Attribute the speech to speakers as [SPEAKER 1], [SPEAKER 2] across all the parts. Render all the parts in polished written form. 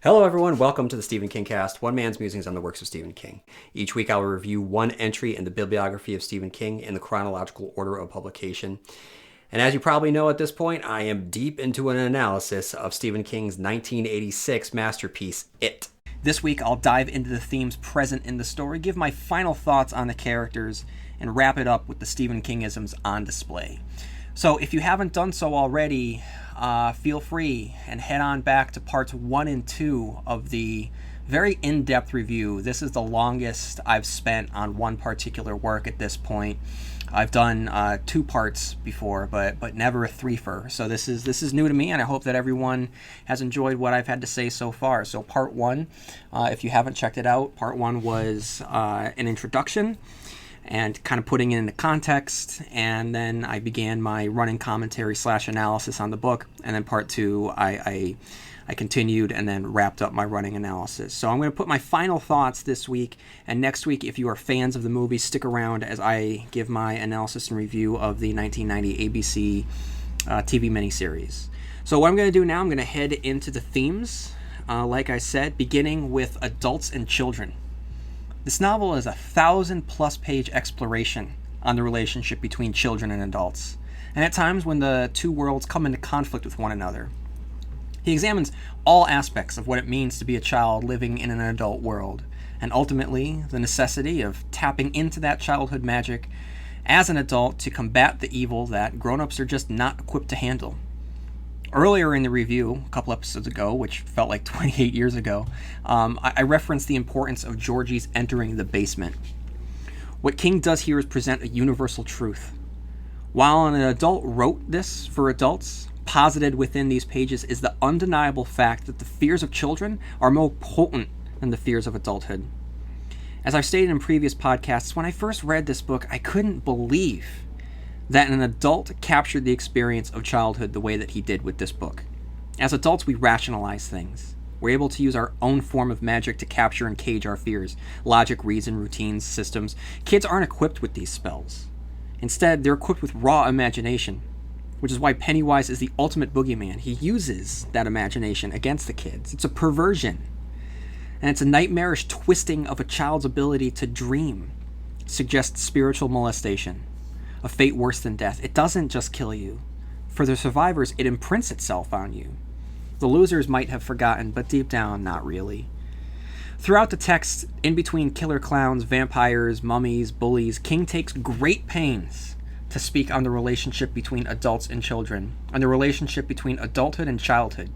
[SPEAKER 1] Hello everyone, welcome to the Stephen King Cast, one man's musings on the works of Stephen King. Each week I will review one entry in the bibliography of Stephen King in the chronological order of publication. And as you probably know at this point, I am deep into an analysis of Stephen King's 1986 masterpiece, It. This week I'll dive into the themes present in the story, give my final thoughts on the characters, and wrap it up with the Stephen Kingisms on display. So if you haven't done so already, feel free and head on back to parts 1 and 2 of the very in-depth review. This is the longest I've spent on one particular work at this point. I've done 2 parts before, but never a threefer. So this is new to me, and I hope that everyone has enjoyed what I've had to say so far. So part 1, if you haven't checked it out, part 1 was an introduction and kind of putting it into context, and then I began my running commentary / analysis on the book, and then part 2 I continued and then wrapped up my running analysis. So I'm going to put my final thoughts this week, and next week, if you are fans of the movie, stick around as I give my analysis and review of the 1990 ABC TV miniseries. So what I'm going to do now, I'm going to head into the themes, like I said, beginning with adults and children. This novel is a 1,000+ page exploration on the relationship between children and adults, and at times when the two worlds come into conflict with one another. He examines all aspects of what it means to be a child living in an adult world, and ultimately the necessity of tapping into that childhood magic as an adult to combat the evil that grown-ups are just not equipped to handle. Earlier in the review, a couple episodes ago, which felt like 28 years ago, I referenced the importance of Georgie's entering the basement. What King does here is present a universal truth. While an adult wrote this for adults, posited within these pages is the undeniable fact that the fears of children are more potent than the fears of adulthood. As I've stated in previous podcasts, when I first read this book, I couldn't believe that an adult captured the experience of childhood the way that he did with this book. As adults, we rationalize things. We're able to use our own form of magic to capture and cage our fears. Logic, reason, routines, systems. Kids aren't equipped with these spells. Instead, they're equipped with raw imagination, which is why Pennywise is the ultimate boogeyman. He uses that imagination against the kids. It's a perversion. And it's a nightmarish twisting of a child's ability to dream. It suggests spiritual molestation. A fate worse than death. It doesn't just kill you. For the survivors, it imprints itself on you. The losers might have forgotten, but deep down, not really. Throughout the text, in between killer clowns, vampires, mummies, bullies, King takes great pains to speak on the relationship between adults and children, and the relationship between adulthood and childhood.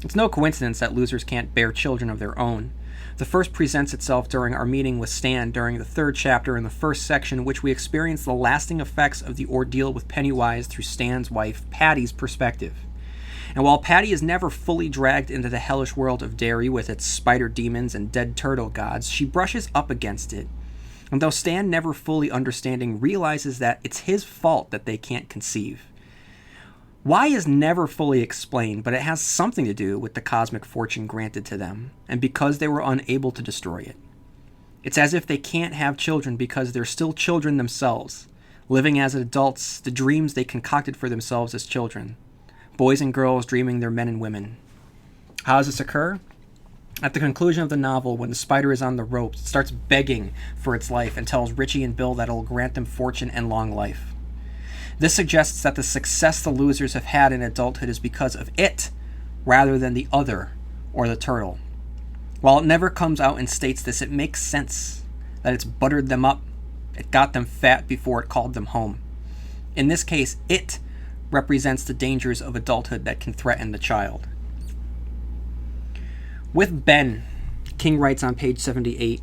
[SPEAKER 1] It's no coincidence that losers can't bear children of their own. The first presents itself during our meeting with Stan during the 3rd chapter in the first section, in which we experience the lasting effects of the ordeal with Pennywise through Stan's wife, Patty's perspective. And while Patty is never fully dragged into the hellish world of Derry with its spider demons and dead turtle gods, she brushes up against it. And though Stan, never fully understanding, realizes that it's his fault that they can't conceive. Why is never fully explained, but it has something to do with the cosmic fortune granted to them, and because they were unable to destroy it. It's as if they can't have children because they're still children themselves, living as adults the dreams they concocted for themselves as children. Boys and girls dreaming they're men and women. How does this occur? At the conclusion of the novel, when the spider is on the ropes, it starts begging for its life and tells Richie and Bill that it'll grant them fortune and long life. This suggests that the success the losers have had in adulthood is because of it, rather than the other, or the turtle. While it never comes out and states this, it makes sense that it's buttered them up. It got them fat before it called them home. In this case, it represents the dangers of adulthood that can threaten the child. With Ben, King writes on page 78,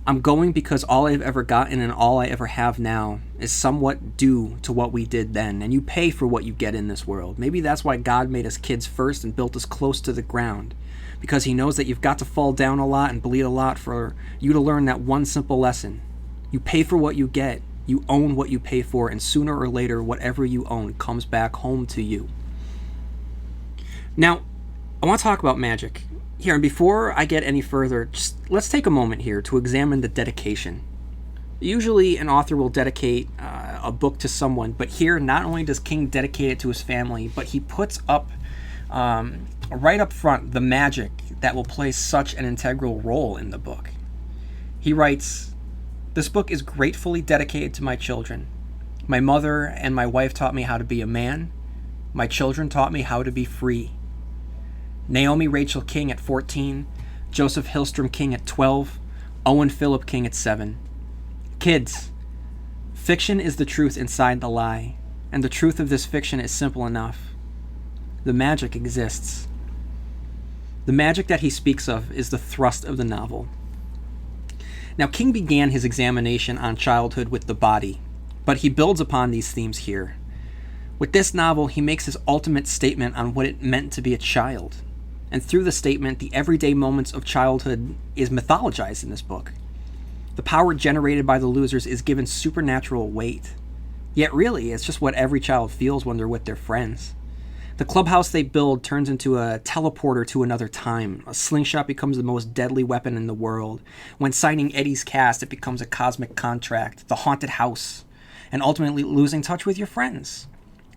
[SPEAKER 1] I'm going because all I've ever gotten and all I ever have now is somewhat due to what we did then, and you pay for what you get in this world. Maybe that's why God made us kids first and built us close to the ground, because he knows that you've got to fall down a lot and bleed a lot for you to learn that one simple lesson. You pay for what you get, you own what you pay for, and sooner or later, whatever you own comes back home to you. Now, I want to talk about magic. Here, and before I get any further, just let's take a moment here to examine the dedication. Usually an author will dedicate a book to someone, but here not only does King dedicate it to his family, but he puts up right up front the magic
[SPEAKER 2] that will play such an integral role in the book. He writes, "This book is gratefully dedicated to my children. My mother and my wife taught me how to be a man. My children taught me how to be free. Naomi Rachel King at 14, Joseph Hillstrom King at 12, Owen Philip King at 7. Kids, fiction is the truth inside the lie, and the truth of this fiction is simple enough. The magic exists." The magic that he speaks of is the thrust of the novel. Now, King began his examination on childhood with the body, but he builds upon these themes here. With this novel, he makes his ultimate statement on what it meant to be a child. And through the statement, the everyday moments of childhood is mythologized in this book. The power generated by the losers is given supernatural weight. Yet really, it's just what every child feels when they're with their friends. The clubhouse they build turns into a teleporter to another time. A slingshot becomes the most deadly weapon in the world. When signing Eddie's cast, it becomes a cosmic contract, the haunted house, and ultimately losing touch with your friends.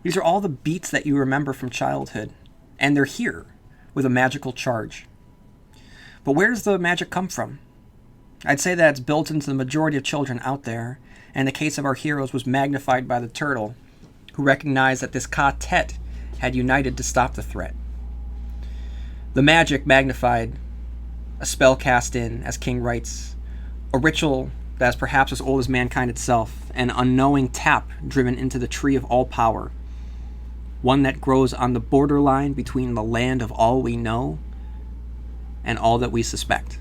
[SPEAKER 2] These are all the beats that you remember from childhood, and they're here with a magical charge. But where does the magic come from? I'd say that it's built into the majority of children out there, and the case of our heroes was magnified by the turtle, who recognized that this quartet had united to stop the threat. The magic magnified, a spell cast in, as King writes, a ritual that is perhaps as old as mankind itself, an unknowing tap driven into the tree of all power, one that grows on the borderline between the land of all we know and all that we suspect.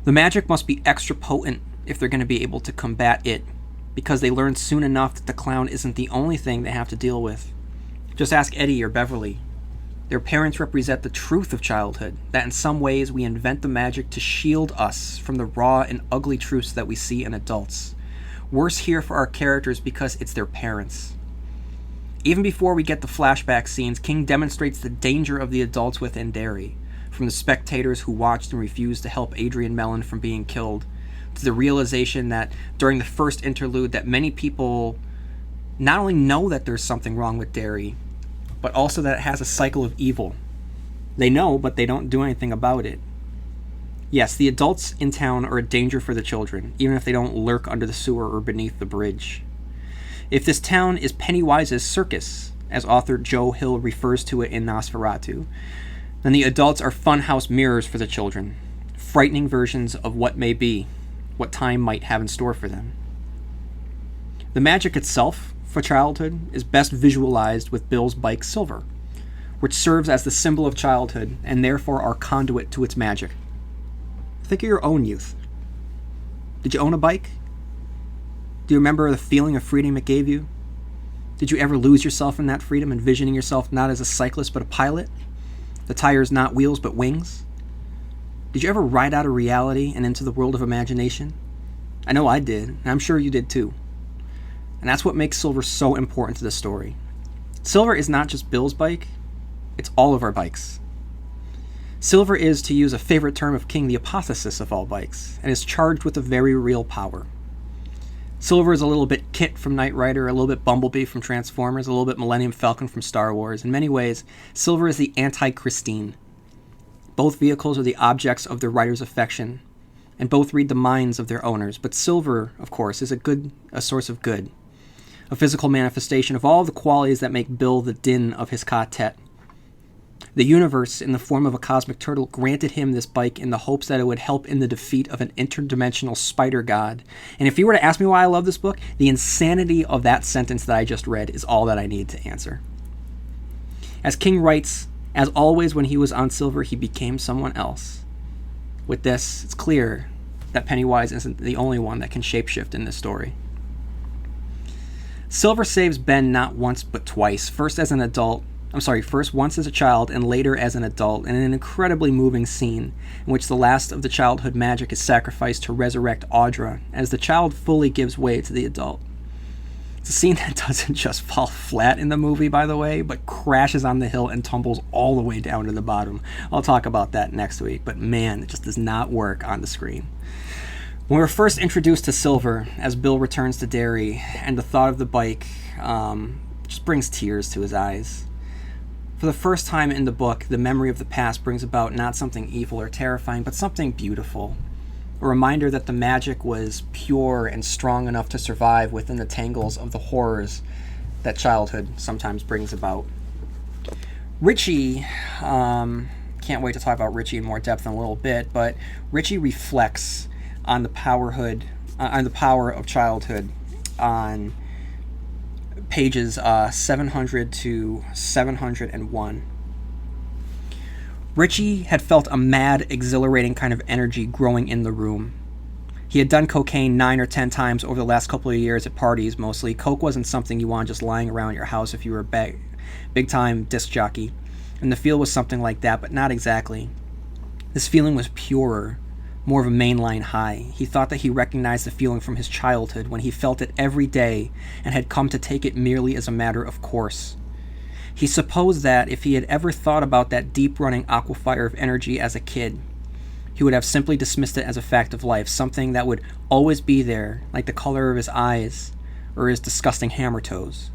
[SPEAKER 2] The magic must be extra potent if they're going to be able to combat it, because they learn soon enough that the clown isn't the only thing they have to deal with. Just ask Eddie or Beverly. Their parents represent the truth of childhood, that in some ways we invent the magic to shield us from the raw and ugly truths that we see in adults. Worse here for our characters because it's their parents. Even before we get the flashback scenes, King demonstrates the danger of the adults within Derry, from the spectators who watched and refused to help Adrian Mellon from being killed, to the realization that during the first interlude that many people not only know that there's something wrong with Derry, but also that it has a cycle of evil. They know, but they don't do anything about it. Yes, the adults in town are a danger for the children, even if they don't lurk under the sewer or beneath the bridge. If this town is Pennywise's circus, as author Joe Hill refers to it in Nosferatu, then the adults are funhouse mirrors for the children, frightening versions of what may be, what time might have in store for them. The magic itself for childhood is best visualized with Bill's bike Silver, which serves as the symbol of childhood and therefore our conduit to its magic. Think of your own youth. Did you own a bike? Do you remember the feeling of freedom it gave you? Did you ever lose yourself in that freedom, envisioning yourself not as a cyclist but a pilot? The tires not wheels but wings? Did you ever ride out of reality and into the world of imagination? I know I did, and I'm sure you did too. And that's what makes Silver so important to the story. Silver is not just Bill's bike, it's all of our bikes. Silver is, to use a favorite term of King, the apotheosis of all bikes, and is charged with a very real power. Silver is a little bit Kit from Knight Rider, a little bit Bumblebee from Transformers, a little bit Millennium Falcon from Star Wars. In many ways, Silver is the anti-Christine. Both vehicles are the objects of their rider's affection, and both read the minds of their owners. But Silver, of course, is a source of good, a physical manifestation of all the qualities that make Bill the din of his quartet. The universe, in the form of a cosmic turtle, granted him this bike in the hopes that it would help in the defeat of an interdimensional spider god. And if you were to ask me why I love this book, the insanity of that sentence that I just read is all that I need to answer. As King writes, as always when he was on Silver, he became someone else. With this, it's clear that Pennywise isn't the only one that can shapeshift in this story. Silver saves Ben not once but twice, first once as a child and later as an adult, in an incredibly moving scene in which the last of the childhood magic is sacrificed to resurrect Audra as the child fully gives way to the adult. It's a scene that doesn't just fall flat in the movie, by the way, but crashes on the hill and tumbles all the way down to the bottom. I'll talk about that next week, but man, it just does not work on the screen. When we're first introduced to Silver as Bill returns to Derry, and the thought of the bike just brings tears to his eyes. For the first time in the book, the memory of the past brings about not something evil or terrifying, but something beautiful. A reminder that the magic was pure and strong enough to survive within the tangles of the horrors that childhood sometimes brings about. Richie, can't wait to talk about Richie in more depth in a little bit, but Richie reflects on the power of childhood on pages 700 to 701. Richie had felt a mad, exhilarating kind of energy growing in the room. He had done cocaine 9 or 10 times over the last couple of years at parties, mostly. Coke wasn't something you wanted just lying around your house if you were a big-time disc jockey. And the feel was something like that, but not exactly. This feeling was purer, more of a mainline high. He thought that he recognized the feeling from his childhood when he felt it every day and had come to take it merely as a matter of course. He supposed that if he had ever thought about that deep-running aquifer of energy as a kid, he would have simply dismissed it as a fact of life, something that would always be there, like the color of his eyes or his disgusting hammer toes.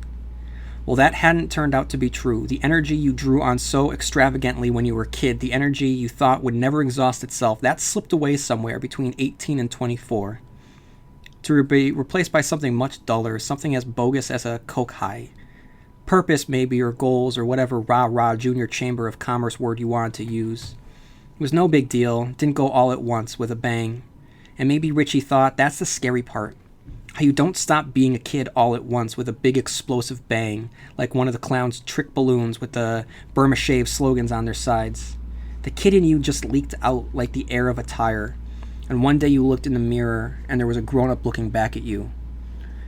[SPEAKER 2] Well, that hadn't turned out to be true. The energy you drew on so extravagantly when you were a kid, the energy you thought would never exhaust itself, that slipped away somewhere between 18 and 24, to be replaced by something much duller, something as bogus as a coke high. Purpose, maybe, or goals, or whatever rah-rah junior chamber of commerce word you wanted to use. It was no big deal, didn't go all at once, with a bang. And maybe Richie thought that's the scary part. How you don't stop being a kid all at once with a big explosive bang, like one of the clown's trick balloons with the Burma Shave slogans on their sides. The kid in you just leaked out like the air of a tire, and one day you looked in the mirror and there was a grown-up looking back at you.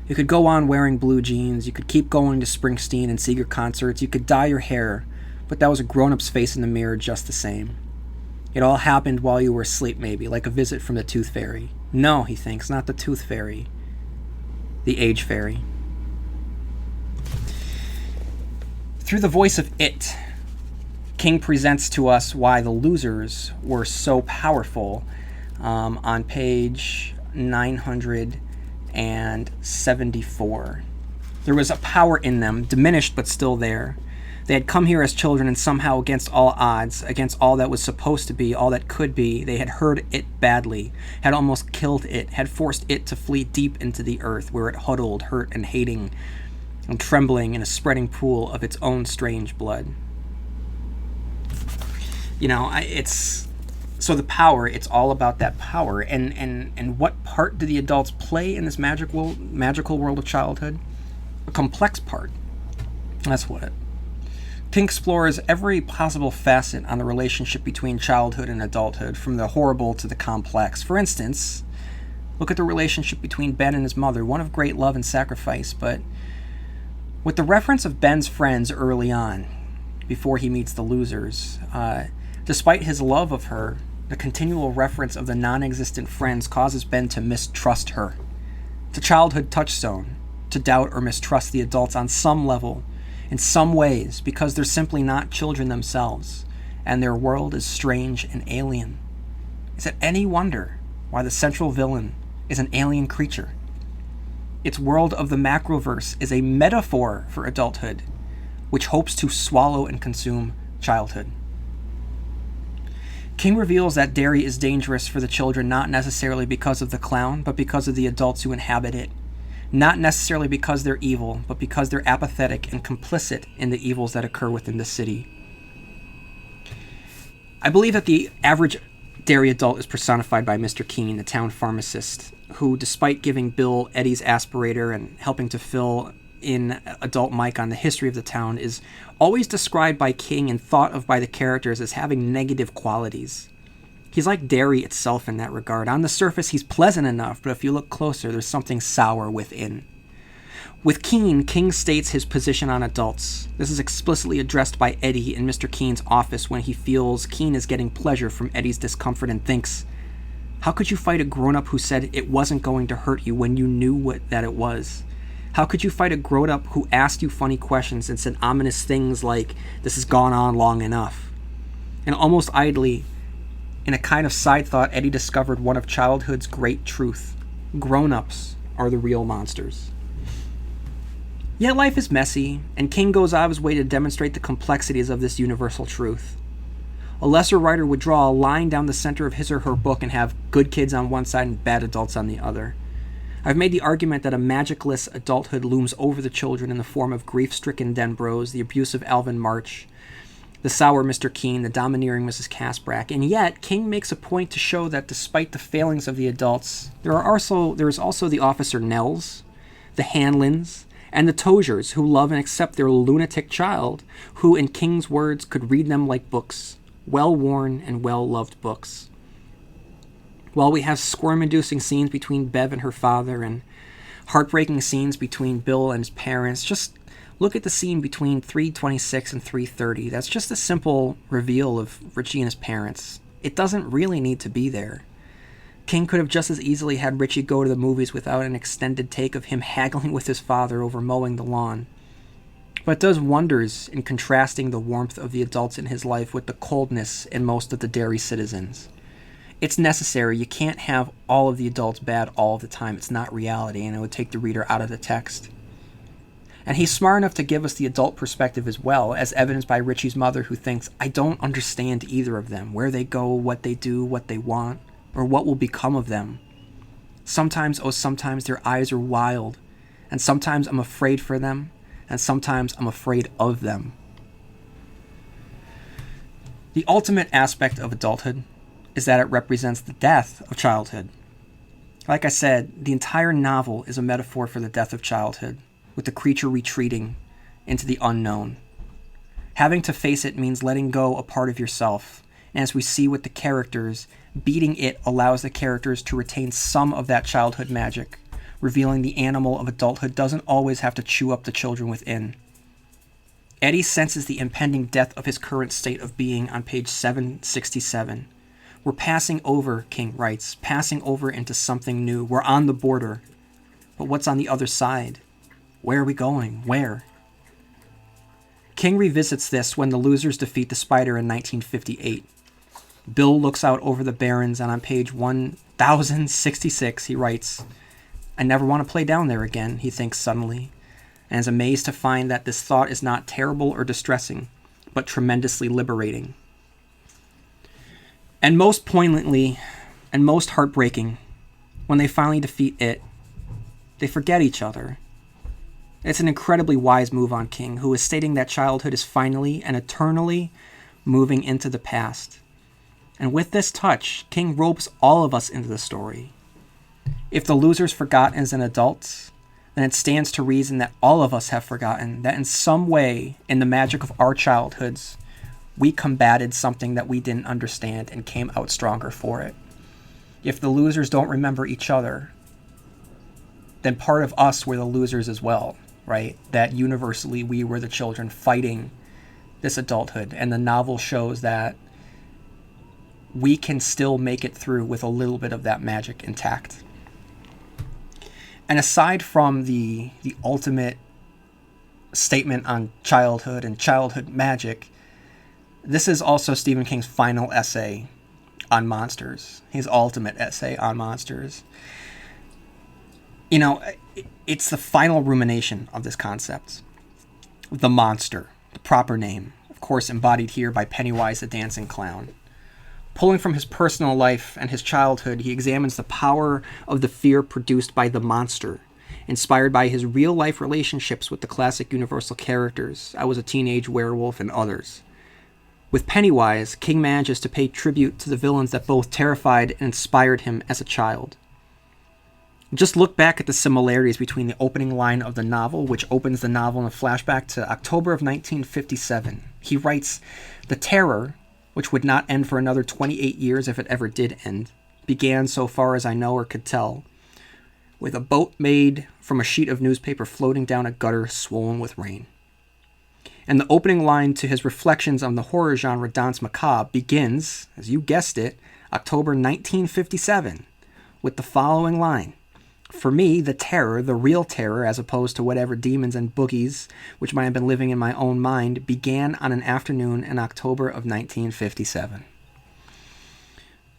[SPEAKER 2] You could go on wearing blue jeans, you could keep going to Springsteen and Seeger concerts, you could dye your hair, but that was a grown-up's face in the mirror just the same. It all happened while you were asleep, maybe, like a visit from the Tooth Fairy. No, he thinks, not the Tooth Fairy. The Age Fairy. Through the voice of it, King presents to us why the losers were so powerful on page 974. There was a power in them, diminished but still there. They had come here as children, and somehow against all odds, against all that was supposed to be, all that could be, they had hurt it badly, had almost killed it, had forced it to flee deep into the earth, where it huddled, hurt and hating, and trembling in a spreading pool of its own strange blood. You know, so the power, it's all about that power, and what part do the adults play in this magical world of childhood? A complex part. That's what. King explores every possible facet on the relationship between childhood and adulthood, from the horrible to the complex. For instance, look at the relationship between Ben and his mother, one of great love and sacrifice, but with the reference of Ben's friends early on, before he meets the losers, despite his love of her, the continual reference of the non-existent friends causes Ben to mistrust her. It's a childhood touchstone, to doubt or mistrust the adults on some level, in some ways, because they're simply not children themselves, and their world is strange and alien. Is it any wonder why the central villain is an alien creature? Its world of the macroverse is a metaphor for adulthood, which hopes to swallow and consume childhood. King reveals that dairy is dangerous for the children not necessarily because of the clown, but because of the adults who inhabit it. Not necessarily because they're evil, but because they're apathetic and complicit in the evils that occur within the city. I believe that the average dairy adult is personified by Mr. Keene, the town pharmacist, who, despite giving Bill Eddie's aspirator and helping to fill in adult Mike on the history of the town, is always described by King and thought of by the characters as having negative qualities. He's like dairy itself in that regard. On the surface, he's pleasant enough, but if you look closer, there's something sour within. With Keene, King states his position on adults. This is explicitly addressed by Eddie in Mr. Keene's office when he feels Keene is getting pleasure from Eddie's discomfort and thinks, how could you fight a grown-up who said it wasn't going to hurt you when you knew that it was? How could you fight a grown-up who asked you funny questions and said ominous things like, this has gone on long enough? And almost idly, in a kind of side thought, Eddie discovered one of childhood's great truth. Grown-ups are the real monsters. Yet life is messy, and King goes out of his way to demonstrate the complexities of this universal truth. A lesser writer would draw a line down the center of his or her book and have good kids on one side and bad adults on the other. I've made the argument that a magicless adulthood looms over the children in the form of grief-stricken Denbros, the abusive Alvin March, the sour Mr. Keene, the domineering Mrs. Casbrack, and yet King makes a point to show that despite the failings of the adults, there is also the Officer Nells, the Hanlons, and the Toziers who love and accept their lunatic child, who, in King's words, could read them like books, well-worn and well-loved books. While we have squirm-inducing scenes between Bev and her father and heartbreaking scenes between Bill and his parents, just look at the scene between 3:26 and 3:30. That's just a simple reveal of Richie and his parents. It doesn't really need to be there. King could have just as easily had Richie go to the movies without an extended take of him haggling with his father over mowing the lawn. But it does wonders in contrasting the warmth of the adults in his life with the coldness in most of the Derry citizens. It's necessary. You can't have all of the adults bad all the time. It's not reality, and it would take the reader out of the text. And he's smart enough to give us the adult perspective as well, as evidenced by Richie's mother, who thinks, I don't understand either of them, where they go, what they do, what they want, or what will become of them. Sometimes, oh sometimes, their eyes are wild, and sometimes I'm afraid for them, and sometimes I'm afraid of them. The ultimate aspect of adulthood is that it represents the death of childhood. Like I said, the entire novel is a metaphor for the death of childhood, with the creature retreating into the unknown. Having to face it means letting go a part of yourself, and as we see with the characters, beating it allows the characters to retain some of that childhood magic, revealing the animal of adulthood doesn't always have to chew up the children within. Eddie senses the impending death of his current state of being on page 767. We're passing over, King writes, passing over into something new. We're on the border. But what's on the other side? Where are we going? Where? King revisits this when the losers defeat the Spider in 1958. Bill looks out over the barrens, and on page 1066 he writes, I never want to play down there again, he thinks suddenly, and is amazed to find that this thought is not terrible or distressing, but tremendously liberating. And most poignantly, and most heartbreaking, when they finally defeat it, they forget each other. It's an incredibly wise move on King, who is stating that childhood is finally and eternally moving into the past. And with this touch, King ropes all of us into the story. If the losers forgot as an adults, then it stands to reason that all of us have forgotten, that in some way, in the magic of our childhoods, we combated something that we didn't understand and came out stronger for it. If the losers don't remember each other, then part of us were the losers as well, right? That universally we were the children fighting this adulthood. And the novel shows that we can still make it through with a little bit of that magic intact. And aside from the ultimate statement on childhood and childhood magic, this is also Stephen King's final essay on monsters, his ultimate essay on monsters. You know, it's the final rumination of this concept. The monster, the proper name, of course embodied here by Pennywise the Dancing Clown. Pulling from his personal life and his childhood, he examines the power of the fear produced by the monster, inspired by his real-life relationships with the classic Universal characters, I Was a Teenage Werewolf, and others. With Pennywise, King manages to pay tribute to the villains that both terrified and inspired him as a child. Just look back at the similarities between the opening line of the novel, which opens the novel in a flashback to October of 1957. He writes, The terror, which would not end for another 28 years if it ever did end, began, so far as I know or could tell, with a boat made from a sheet of newspaper floating down a gutter swollen with rain. And the opening line to his reflections on the horror genre Danse Macabre begins, as you guessed it, October 1957, with the following line. For me, the terror, the real terror, as opposed to whatever demons and boogies, which might have been living in my own mind, began on an afternoon in October of 1957.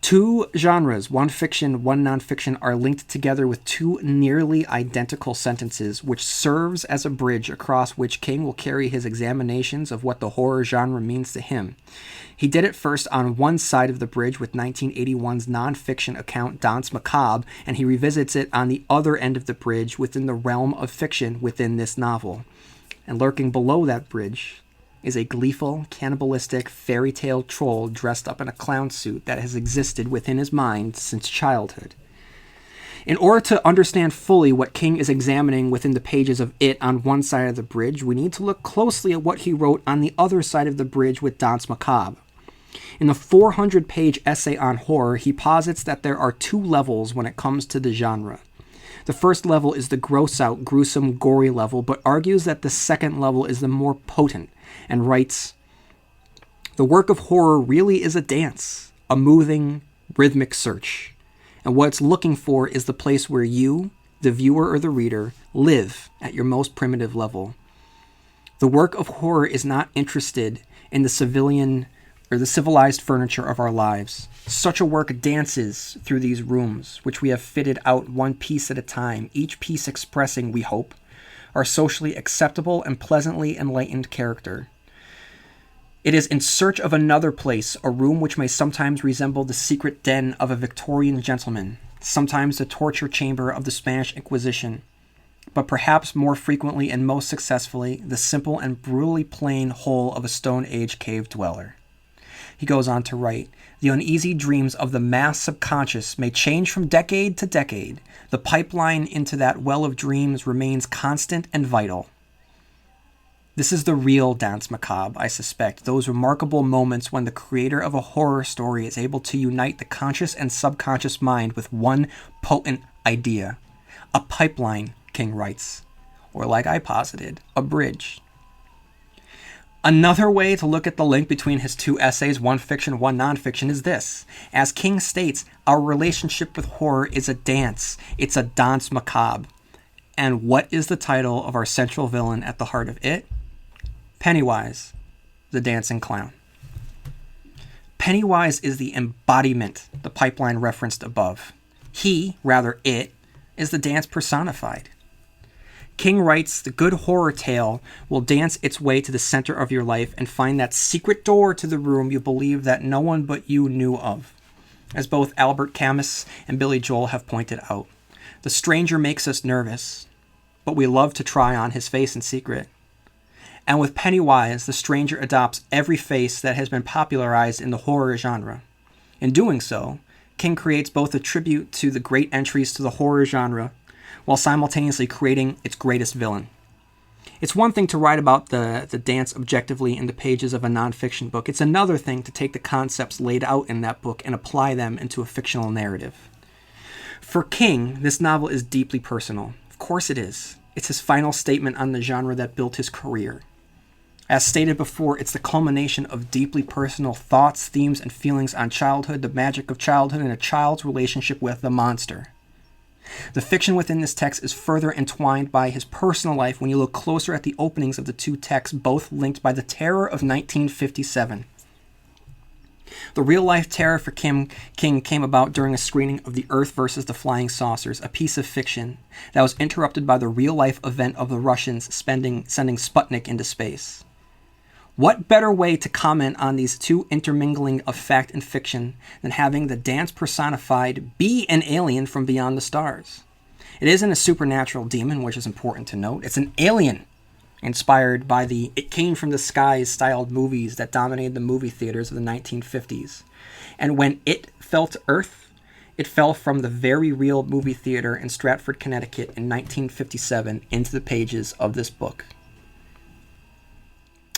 [SPEAKER 2] Two genres, one fiction, one nonfiction, are linked together with two nearly identical sentences, which serves as a bridge across which King will carry his examinations of what the horror genre means to him. He did it first on one side of the bridge with 1981's nonfiction account Danse Macabre, and he revisits it on the other end of the bridge within the realm of fiction within this novel. And lurking below that bridge is a gleeful, cannibalistic, fairy tale troll dressed up in a clown suit that has existed within his mind since childhood. In order to understand fully what King is examining within the pages of It on one side of the bridge, we need to look closely at what he wrote on the other side of the bridge with Danse Macabre. In the 400-page essay on horror, he posits that there are two levels when it comes to the genre. The first level is the gross-out, gruesome, gory level, but argues that the second level is the more potent, and writes, "The work of horror really is a dance, a moving, rhythmic search. And what it's looking for is the place where you, the viewer or the reader, live at your most primitive level. The work of horror is not interested in the civilized furniture of our lives. Such a work dances through these rooms, which we have fitted out one piece at a time, each piece expressing, we hope, our socially acceptable and pleasantly enlightened character. It is in search of another place, a room which may sometimes resemble the secret den of a Victorian gentleman, sometimes the torture chamber of the Spanish Inquisition, but perhaps more frequently and most successfully, the simple and brutally plain hole of a Stone Age cave dweller." He goes on to write, "The uneasy dreams of the mass subconscious may change from decade to decade. The pipeline into that well of dreams remains constant and vital." This is the real Danse Macabre, I suspect, those remarkable moments when the creator of a horror story is able to unite the conscious and subconscious mind with one potent idea. A pipeline, King writes, or like I posited, a bridge. Another way to look at the link between his two essays, one fiction, one nonfiction, is this. As King states, our relationship with horror is a dance. It's a danse macabre. And what is the title of our central villain at the heart of it? Pennywise, the dancing clown. Pennywise is the embodiment the pipeline referenced above. It, is the dance personified. King writes, the good horror tale will dance its way to the center of your life and find that secret door to the room you believe that no one but you knew of. As both Albert Camus and Billy Joel have pointed out, the stranger makes us nervous, but we love to try on his face in secret. And with Pennywise, the stranger adopts every face that has been popularized in the horror genre. In doing so, King creates both a tribute to the great entries to the horror genre while simultaneously creating its greatest villain. It's one thing to write about the dance objectively in the pages of a nonfiction book. It's another thing to take the concepts laid out in that book and apply them into a fictional narrative. For King, this novel is deeply personal. Of course it is. It's his final statement on the genre that built his career. As stated before, it's the culmination of deeply personal thoughts, themes, and feelings on childhood, the magic of childhood, and a child's relationship with the monster. The fiction within this text is further entwined by his personal life when you look closer at the openings of the two texts, both linked by the terror of 1957. The real-life terror for King came about during a screening of The Earth versus the Flying Saucers, a piece of fiction that was interrupted by the real-life event of the Russians sending Sputnik into space. What better way to comment on these two intermingling of fact and fiction than having the dance personified be an alien from beyond the stars? It isn't a supernatural demon, which is important to note. It's an alien inspired by the It Came from the Skies styled movies that dominated the movie theaters of the 1950s. And when it fell to Earth, it fell from the very real movie theater in Stratford, Connecticut in 1957 into the pages of this book.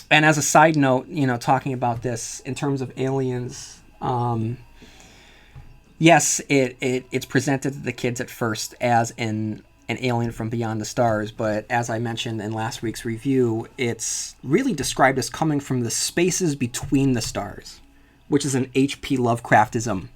[SPEAKER 2] And as a side note, talking about this in terms of aliens, yes, it's presented to the kids at first as an alien from beyond the stars, but as I mentioned in last week's review, it's really described as coming from the spaces between the stars, which is an H.P. Lovecraftism.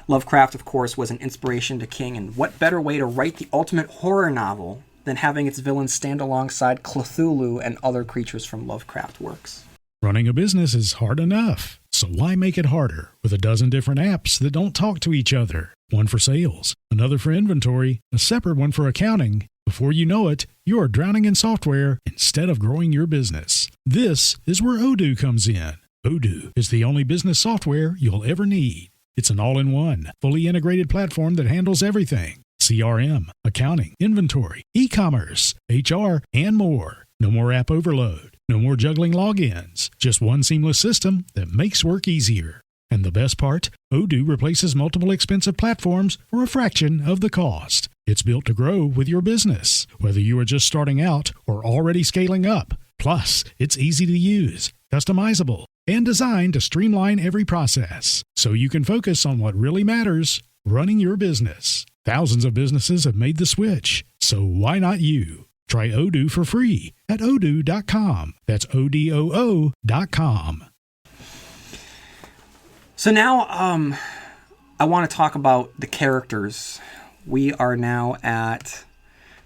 [SPEAKER 2] Lovecraft, of course, was an inspiration to King, and what better way to write the ultimate horror novel than having its villains stand alongside Cthulhu and other creatures from Lovecraft works.
[SPEAKER 3] Running a business is hard enough, so why make it harder with a dozen different apps that don't talk to each other? One for sales, another for inventory, a separate one for accounting. Before you know it, you are drowning in software instead of growing your business. This is where Odoo comes in. Odoo is the only business software you'll ever need. It's an all-in-one, fully integrated platform that handles everything. CRM, accounting, inventory, e-commerce, HR, and more. No more app overload. No more juggling logins. Just one seamless system that makes work easier. And the best part, Odoo replaces multiple expensive platforms for a fraction of the cost. It's built to grow with your business, whether you are just starting out or already scaling up. Plus, it's easy to use, customizable, and designed to streamline every process, so you can focus on what really matters, running your business. Thousands of businesses have made the switch, so why not you? Try Odoo for free at odoo.com. That's ODOO.com.
[SPEAKER 2] So now I want to talk about the characters. We are now at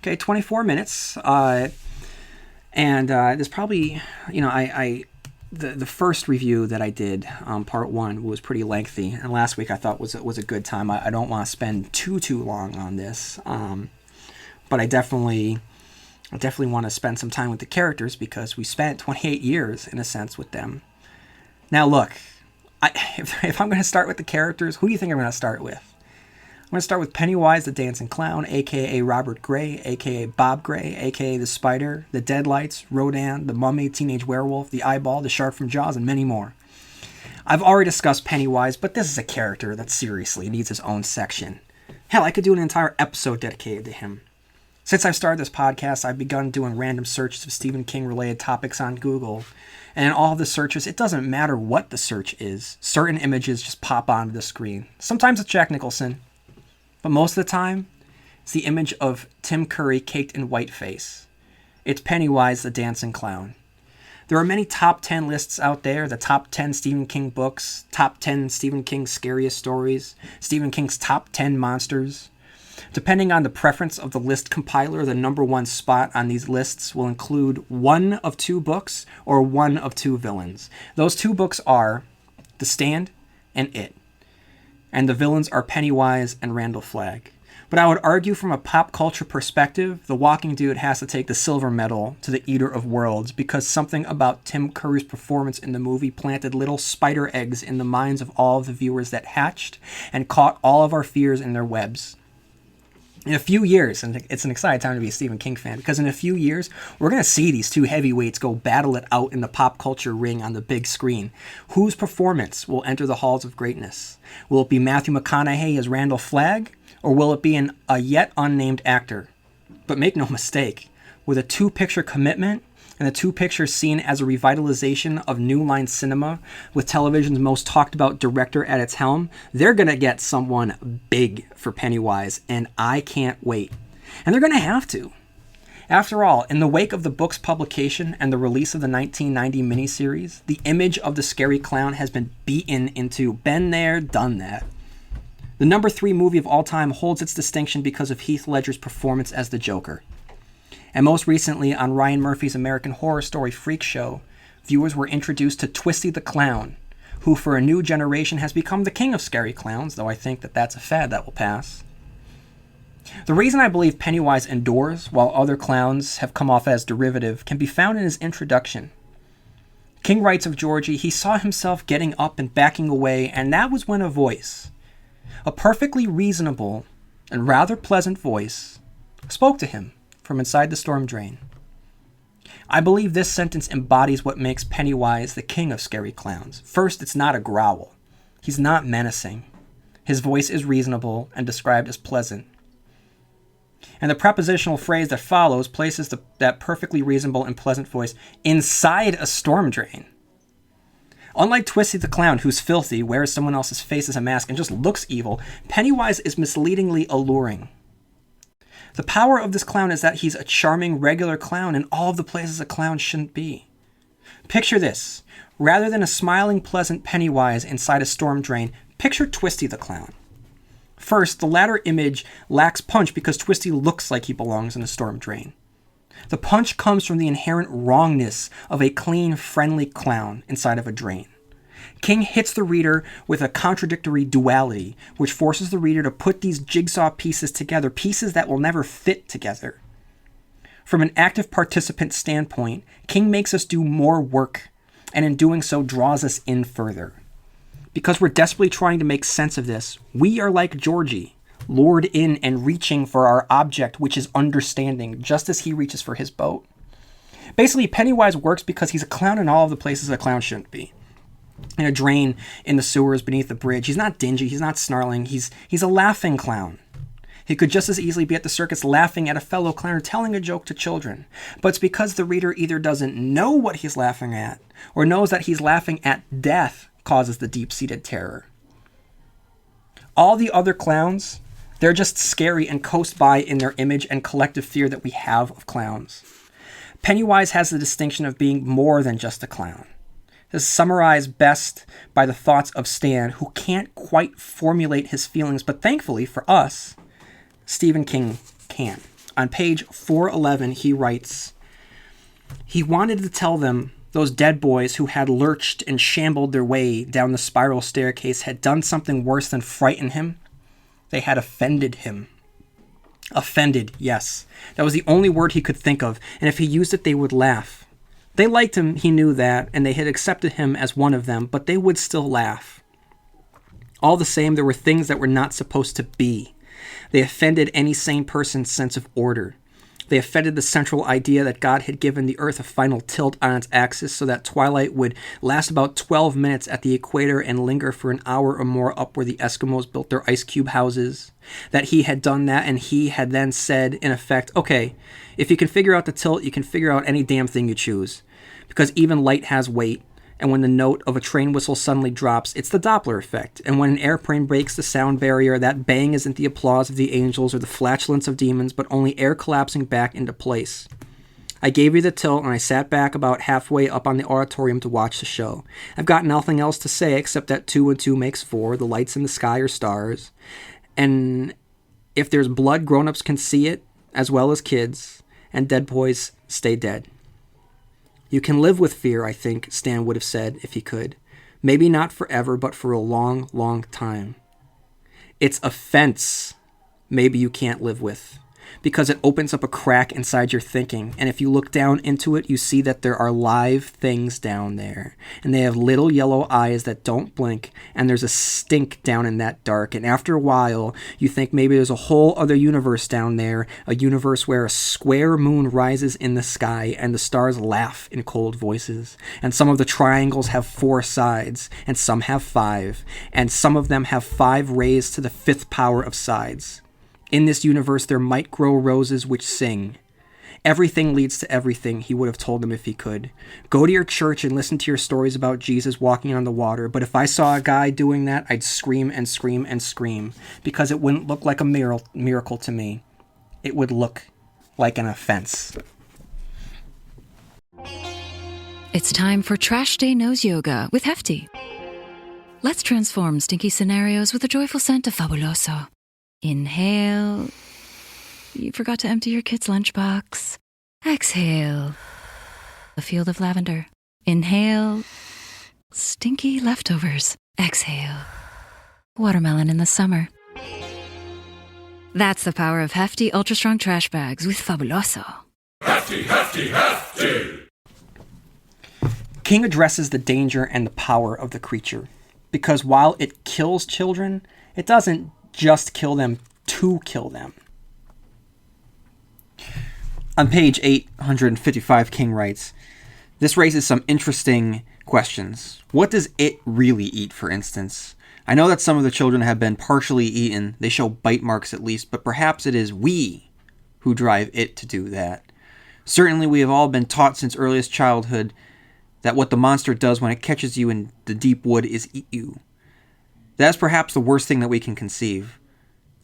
[SPEAKER 2] 24 minutes. And there's probably, the first review that I did, part one, was pretty lengthy. And last week I thought was a good time. I don't want to spend too long on this. But I definitely want to spend some time with the characters because we spent 28 years, in a sense, with them. Now, look, if I'm going to start with the characters, who do you think I'm going to start with? I'm going to start with Pennywise the Dancing Clown, a.k.a. Robert Gray, a.k.a. Bob Gray, a.k.a. the Spider, the Deadlights, Rodan, the Mummy, Teenage Werewolf, the Eyeball, the Shark from Jaws, and many more. I've already discussed Pennywise, but this is a character that seriously needs his own section. Hell, I could do an entire episode dedicated to him. Since I've started this podcast, I've begun doing random searches of Stephen King-related topics on Google. And in all of the searches, it doesn't matter what the search is. Certain images just pop onto the screen. Sometimes it's Jack Nicholson. But most of the time, it's the image of Tim Curry caked in whiteface. It's Pennywise the Dancing Clown. There are many top 10 lists out there, the top 10 Stephen King books, top 10 Stephen King's scariest stories, Stephen King's top 10 monsters. Depending on the preference of the list compiler, the number one spot on these lists will include one of two books or one of two villains. Those two books are The Stand and It. And the villains are Pennywise and Randall Flagg. But I would argue from a pop culture perspective, the walking dude has to take the silver medal to the Eater of Worlds because something about Tim Curry's performance in the movie planted little spider eggs in the minds of all of the viewers that hatched and caught all of our fears in their webs. In a few years, and it's an exciting time to be a Stephen King fan, because in a few years, we're going to see these two heavyweights go battle it out in the pop culture ring on the big screen. Whose performance will enter the halls of greatness? Will it be Matthew McConaughey as Randall Flagg, or will it be a yet unnamed actor? But make no mistake, with a two-picture commitment, and the two pictures seen as a revitalization of New Line cinema, with television's most talked about director at its helm, they're going to get someone big for Pennywise, and I can't wait. And they're going to have to. After all, in the wake of the book's publication and the release of the 1990 miniseries, the image of the scary clown has been beaten into been there, done that. The number 3 movie of all time holds its distinction because of Heath Ledger's performance as the Joker. And most recently, on Ryan Murphy's American Horror Story Freak Show, viewers were introduced to Twisty the Clown, who for a new generation has become the king of scary clowns, though I think that that's a fad that will pass. The reason I believe Pennywise endures, while other clowns have come off as derivative, can be found in his introduction. King writes of Georgie, he saw himself getting up and backing away, and that was when a voice, a perfectly reasonable and rather pleasant voice, spoke to him from inside the storm drain. I believe this sentence embodies what makes Pennywise the king of scary clowns. First, it's not a growl. He's not menacing. His voice is reasonable and described as pleasant. And the prepositional phrase that follows places that perfectly reasonable and pleasant voice inside a storm drain. Unlike Twisty the Clown, who's filthy, wears someone else's face as a mask, and just looks evil, Pennywise is misleadingly alluring. The power of this clown is that he's a charming, regular clown in all of the places a clown shouldn't be. Picture this. Rather than a smiling, pleasant Pennywise inside a storm drain, picture Twisty the Clown. First, the latter image lacks punch because Twisty looks like he belongs in a storm drain. The punch comes from the inherent wrongness of a clean, friendly clown inside of a drain. King hits the reader with a contradictory duality, which forces the reader to put these jigsaw pieces together, pieces that will never fit together. From an active participant standpoint, King makes us do more work, and in doing so draws us in further. Because we're desperately trying to make sense of this, we are like Georgie, lured in and reaching for our object, which is understanding, just as he reaches for his boat. Basically, Pennywise works because he's a clown in all of the places a clown shouldn't be. In a drain, in the sewers, beneath the bridge. He's not dingy, he's not snarling, he's a laughing clown. He could just as easily be at the circus laughing at a fellow clown or telling a joke to children. But it's because the reader either doesn't know what he's laughing at, or knows that he's laughing at death causes the deep-seated terror. All the other clowns, they're just scary and coast by in their image and collective fear that we have of clowns. Pennywise has the distinction of being more than just a clown. This is summarized best by the thoughts of Stan, who can't quite formulate his feelings, but thankfully for us, Stephen King can. On page 411, he writes, "He wanted to tell them those dead boys who had lurched and shambled their way down the spiral staircase had done something worse than frighten him. They had offended him." Offended, yes. That was the only word he could think of, and if he used it, they would laugh. They liked him, he knew that, and they had accepted him as one of them, but they would still laugh. All the same, there were things that were not supposed to be. They offended any sane person's sense of order. They offended the central idea that God had given the earth a final tilt on its axis so that twilight would last about 12 minutes at the equator and linger for an hour or more up where the Eskimos built their ice cube houses. That he had done that, and he had then said, in effect, okay, if you can figure out the tilt, you can figure out any damn thing you choose. Because even light has weight, and when the note of a train whistle suddenly drops, it's the Doppler effect. And when an airplane breaks the sound barrier, that bang isn't the applause of the angels or the flatulence of demons, but only air collapsing back into place. I gave you the tilt, and I sat back about halfway up on the auditorium to watch the show. I've got nothing else to say except that 2 and 2 makes 4, the lights in the sky are stars. And if there's blood, grown-ups can see it, as well as kids, and dead boys stay dead. You can live with fear, I think, Stan would have said if he could. Maybe not forever, but for a long, long time. It's offense maybe you can't live with, because it opens up a crack inside your thinking, and if you look down into it, you see that there are live things down there, and they have little yellow eyes that don't blink, and there's a stink down in that dark, and after a while, you think maybe there's a whole other universe down there, a universe where a square moon rises in the sky, and the stars laugh in cold voices, and some of the triangles have 4 sides, and some have 5, and some of them have 5 raised to the 5th power of sides. In this universe, there might grow roses which sing. Everything leads to everything, he would have told them if he could. Go to your church and listen to your stories about Jesus walking on the water, but if I saw a guy doing that, I'd scream and scream and scream, because it wouldn't look like a miracle to me. It would look like an offense.
[SPEAKER 4] It's time for Trash Day Nose Yoga with Hefty. Let's transform stinky scenarios with the joyful scent of Fabuloso. Inhale. You forgot to empty your kid's lunchbox. Exhale. A field of lavender. Inhale. Stinky leftovers. Exhale. Watermelon in the summer. That's the power of Hefty Ultra Strong Trash Bags with Fabuloso.
[SPEAKER 5] Hefty, hefty, hefty!
[SPEAKER 2] King addresses the danger and the power of the creature, because while it kills children, it doesn't just kill them to kill them. On page 855, King writes, this raises some interesting questions. What does it really eat, for instance? I know that some of the children have been partially eaten. They show bite marks at least, but perhaps it is we who drive it to do that. Certainly we have all been taught since earliest childhood that what the monster does when it catches you in the deep wood is eat you. That's perhaps the worst thing that we can conceive.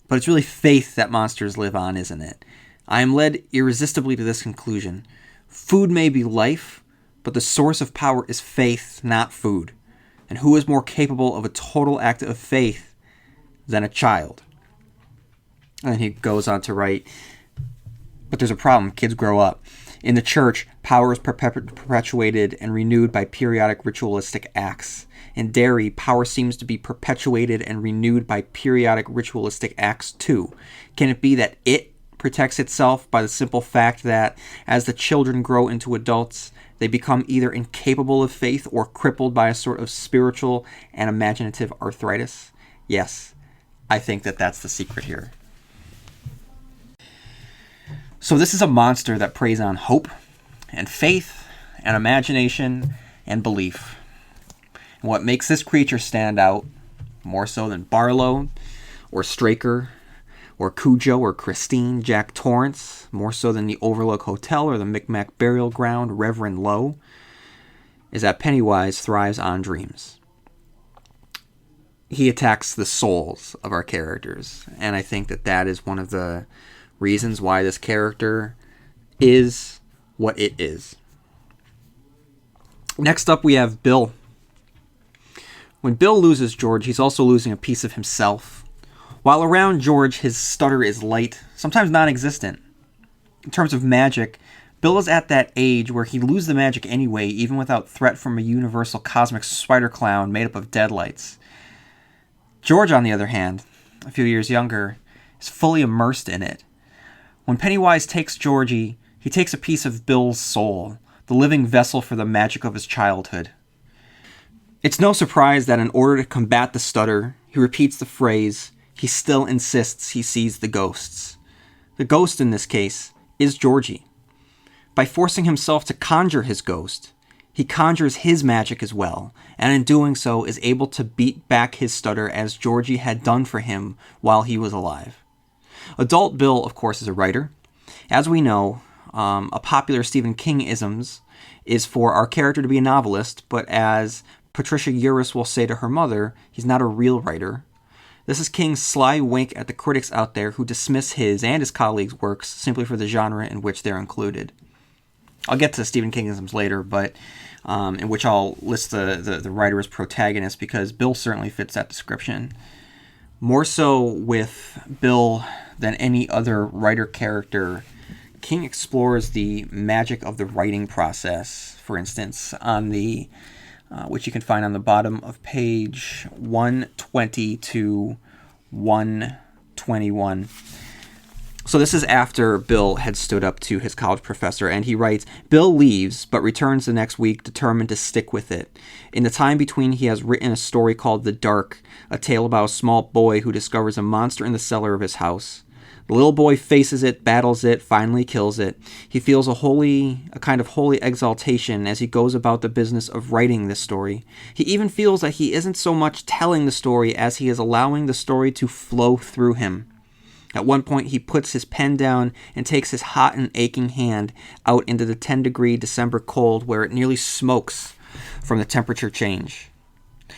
[SPEAKER 2] But it's really faith that monsters live on, isn't it? I am led irresistibly to this conclusion. Food may be life, but the source of power is faith, not food. And who is more capable of a total act of faith than a child? And then he goes on to write, but there's a problem. Kids grow up. In the church, power is perpetuated and renewed by periodic ritualistic acts. In Derry, power seems to be perpetuated and renewed by periodic ritualistic acts too. Can it be that it protects itself by the simple fact that, as the children grow into adults, they become either incapable of faith or crippled by a sort of spiritual and imaginative arthritis? Yes, I think that that's the secret here. So this is a monster that preys on hope and faith and imagination and belief. And what makes this creature stand out, more so than Barlow or Straker or Cujo or Christine Jack Torrance, more so than the Overlook Hotel or the Micmac Burial Ground Reverend Lowe, is that Pennywise thrives on dreams. He attacks the souls of our characters, and I think that that is one of the reasons why this character is what it is. Next up, we have Bill. When Bill loses George, he's also losing a piece of himself. While around George, his stutter is light, sometimes non-existent. In terms of magic, Bill is at that age where he'd lose the magic anyway, even without threat from a universal cosmic spider clown made up of deadlights. George, on the other hand, a few years younger, is fully immersed in it. When Pennywise takes Georgie, he takes a piece of Bill's soul, the living vessel for the magic of his childhood. It's no surprise that in order to combat the stutter, he repeats the phrase, he still insists he sees the ghosts. The ghost in this case is Georgie. By forcing himself to conjure his ghost, he conjures his magic as well, and in doing so is able to beat back his stutter as Georgie had done for him while he was alive. Adult Bill, of course, is a writer. As we know, a popular Stephen King isms is for our character to be a novelist, but as Patricia Uris will say to her mother, he's not a real writer. This is King's sly wink at the critics out there who dismiss his and his colleagues' works simply for the genre in which they're included. I'll get to Stephen King isms later, but in which I'll list the writer as protagonist because Bill certainly fits that description. More so with Bill than any other writer character, King explores the magic of the writing process. For instance, on the which you can find on the bottom of page 120 to 121. So this is after Bill had stood up to his college professor, and he writes, Bill leaves, but returns the next week determined to stick with it. In the time between, he has written a story called The Dark, a tale about a small boy who discovers a monster in the cellar of his house. The little boy faces it, battles it, finally kills it. He feels a kind of holy exaltation as he goes about the business of writing this story. He even feels that he isn't so much telling the story as he is allowing the story to flow through him. At one point, he puts his pen down and takes his hot and aching hand out into the 10-degree December cold where it nearly smokes from the temperature change.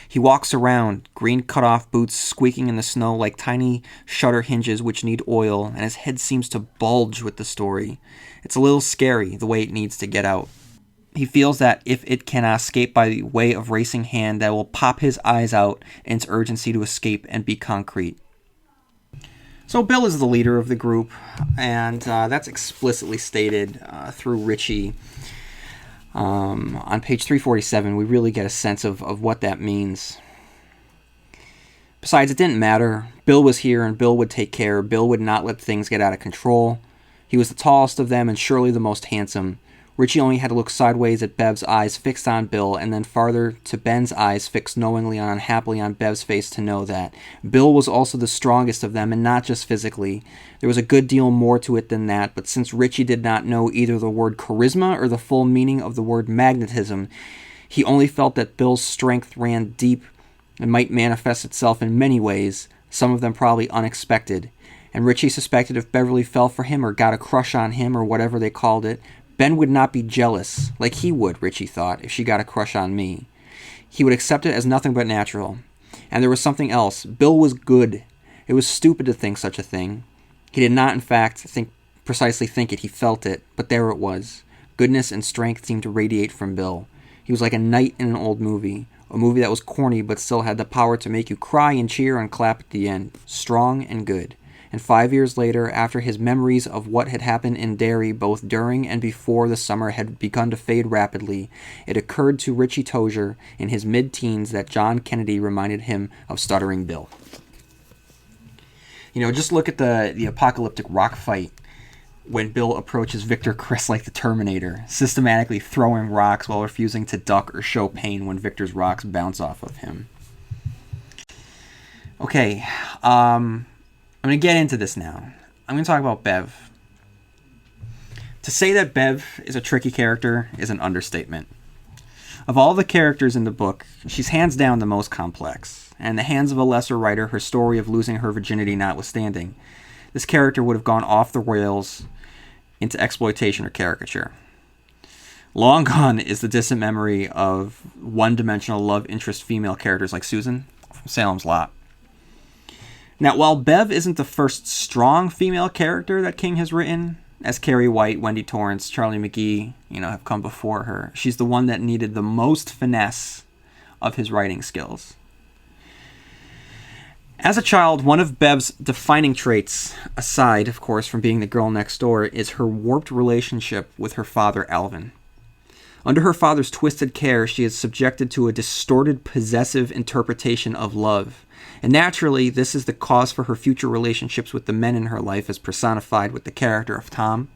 [SPEAKER 2] He walks around, green cut-off boots squeaking in the snow like tiny shutter hinges which need oil, and his head seems to bulge with the story. It's a little scary, the way it needs to get out. He feels that if it cannot escape by the way of racing hand, that will pop his eyes out in its urgency to escape and be concrete. So Bill is the leader of the group, and that's explicitly stated through Richie. On page 347, we really get a sense of what that means. Besides, it didn't matter. Bill was here, and Bill would take care. Bill would not let things get out of control. He was the tallest of them, and surely the most handsome. Richie only had to look sideways at Bev's eyes fixed on Bill, and then farther to Ben's eyes fixed knowingly and unhappily on Bev's face to know that Bill was also the strongest of them, and not just physically. There was a good deal more to it than that, but since Richie did not know either the word charisma or the full meaning of the word magnetism, he only felt that Bill's strength ran deep and might manifest itself in many ways, some of them probably unexpected. And Richie suspected if Beverly fell for him or got a crush on him or whatever they called it, Ben would not be jealous, like he would, Richie thought, if she got a crush on me. He would accept it as nothing but natural. And there was something else. Bill was good. It was stupid to think such a thing. He did not, in fact, precisely think it. He felt it. But there it was. Goodness and strength seemed to radiate from Bill. He was like a knight in an old movie. A movie that was corny but still had the power to make you cry and cheer and clap at the end. Strong and good. And 5 years later, after his memories of what had happened in Derry both during and before the summer had begun to fade rapidly, it occurred to Richie Tozier in his mid-teens that John Kennedy reminded him of Stuttering Bill. You know, just look at the apocalyptic rock fight when Bill approaches Victor Criss like the Terminator, systematically throwing rocks while refusing to duck or show pain when Victor's rocks bounce off of him. Okay, I'm going to get into this now. I'm going to talk about Bev. To say that Bev is a tricky character is an understatement. Of all the characters in the book, she's hands down the most complex. And in the hands of a lesser writer, her story of losing her virginity notwithstanding, this character would have gone off the rails into exploitation or caricature. Long gone is the distant memory of one-dimensional love interest female characters like Susan from Salem's Lot. Now, while Bev isn't the first strong female character that King has written, as Carrie White, Wendy Torrance, Charlie McGee, have come before her, she's the one that needed the most finesse of his writing skills. As a child, one of Bev's defining traits, aside, of course, from being the girl next door, is her warped relationship with her father, Alvin. Under her father's twisted care, she is subjected to a distorted, possessive interpretation of love. And naturally, this is the cause for her future relationships with the men in her life as personified with the character of Tom.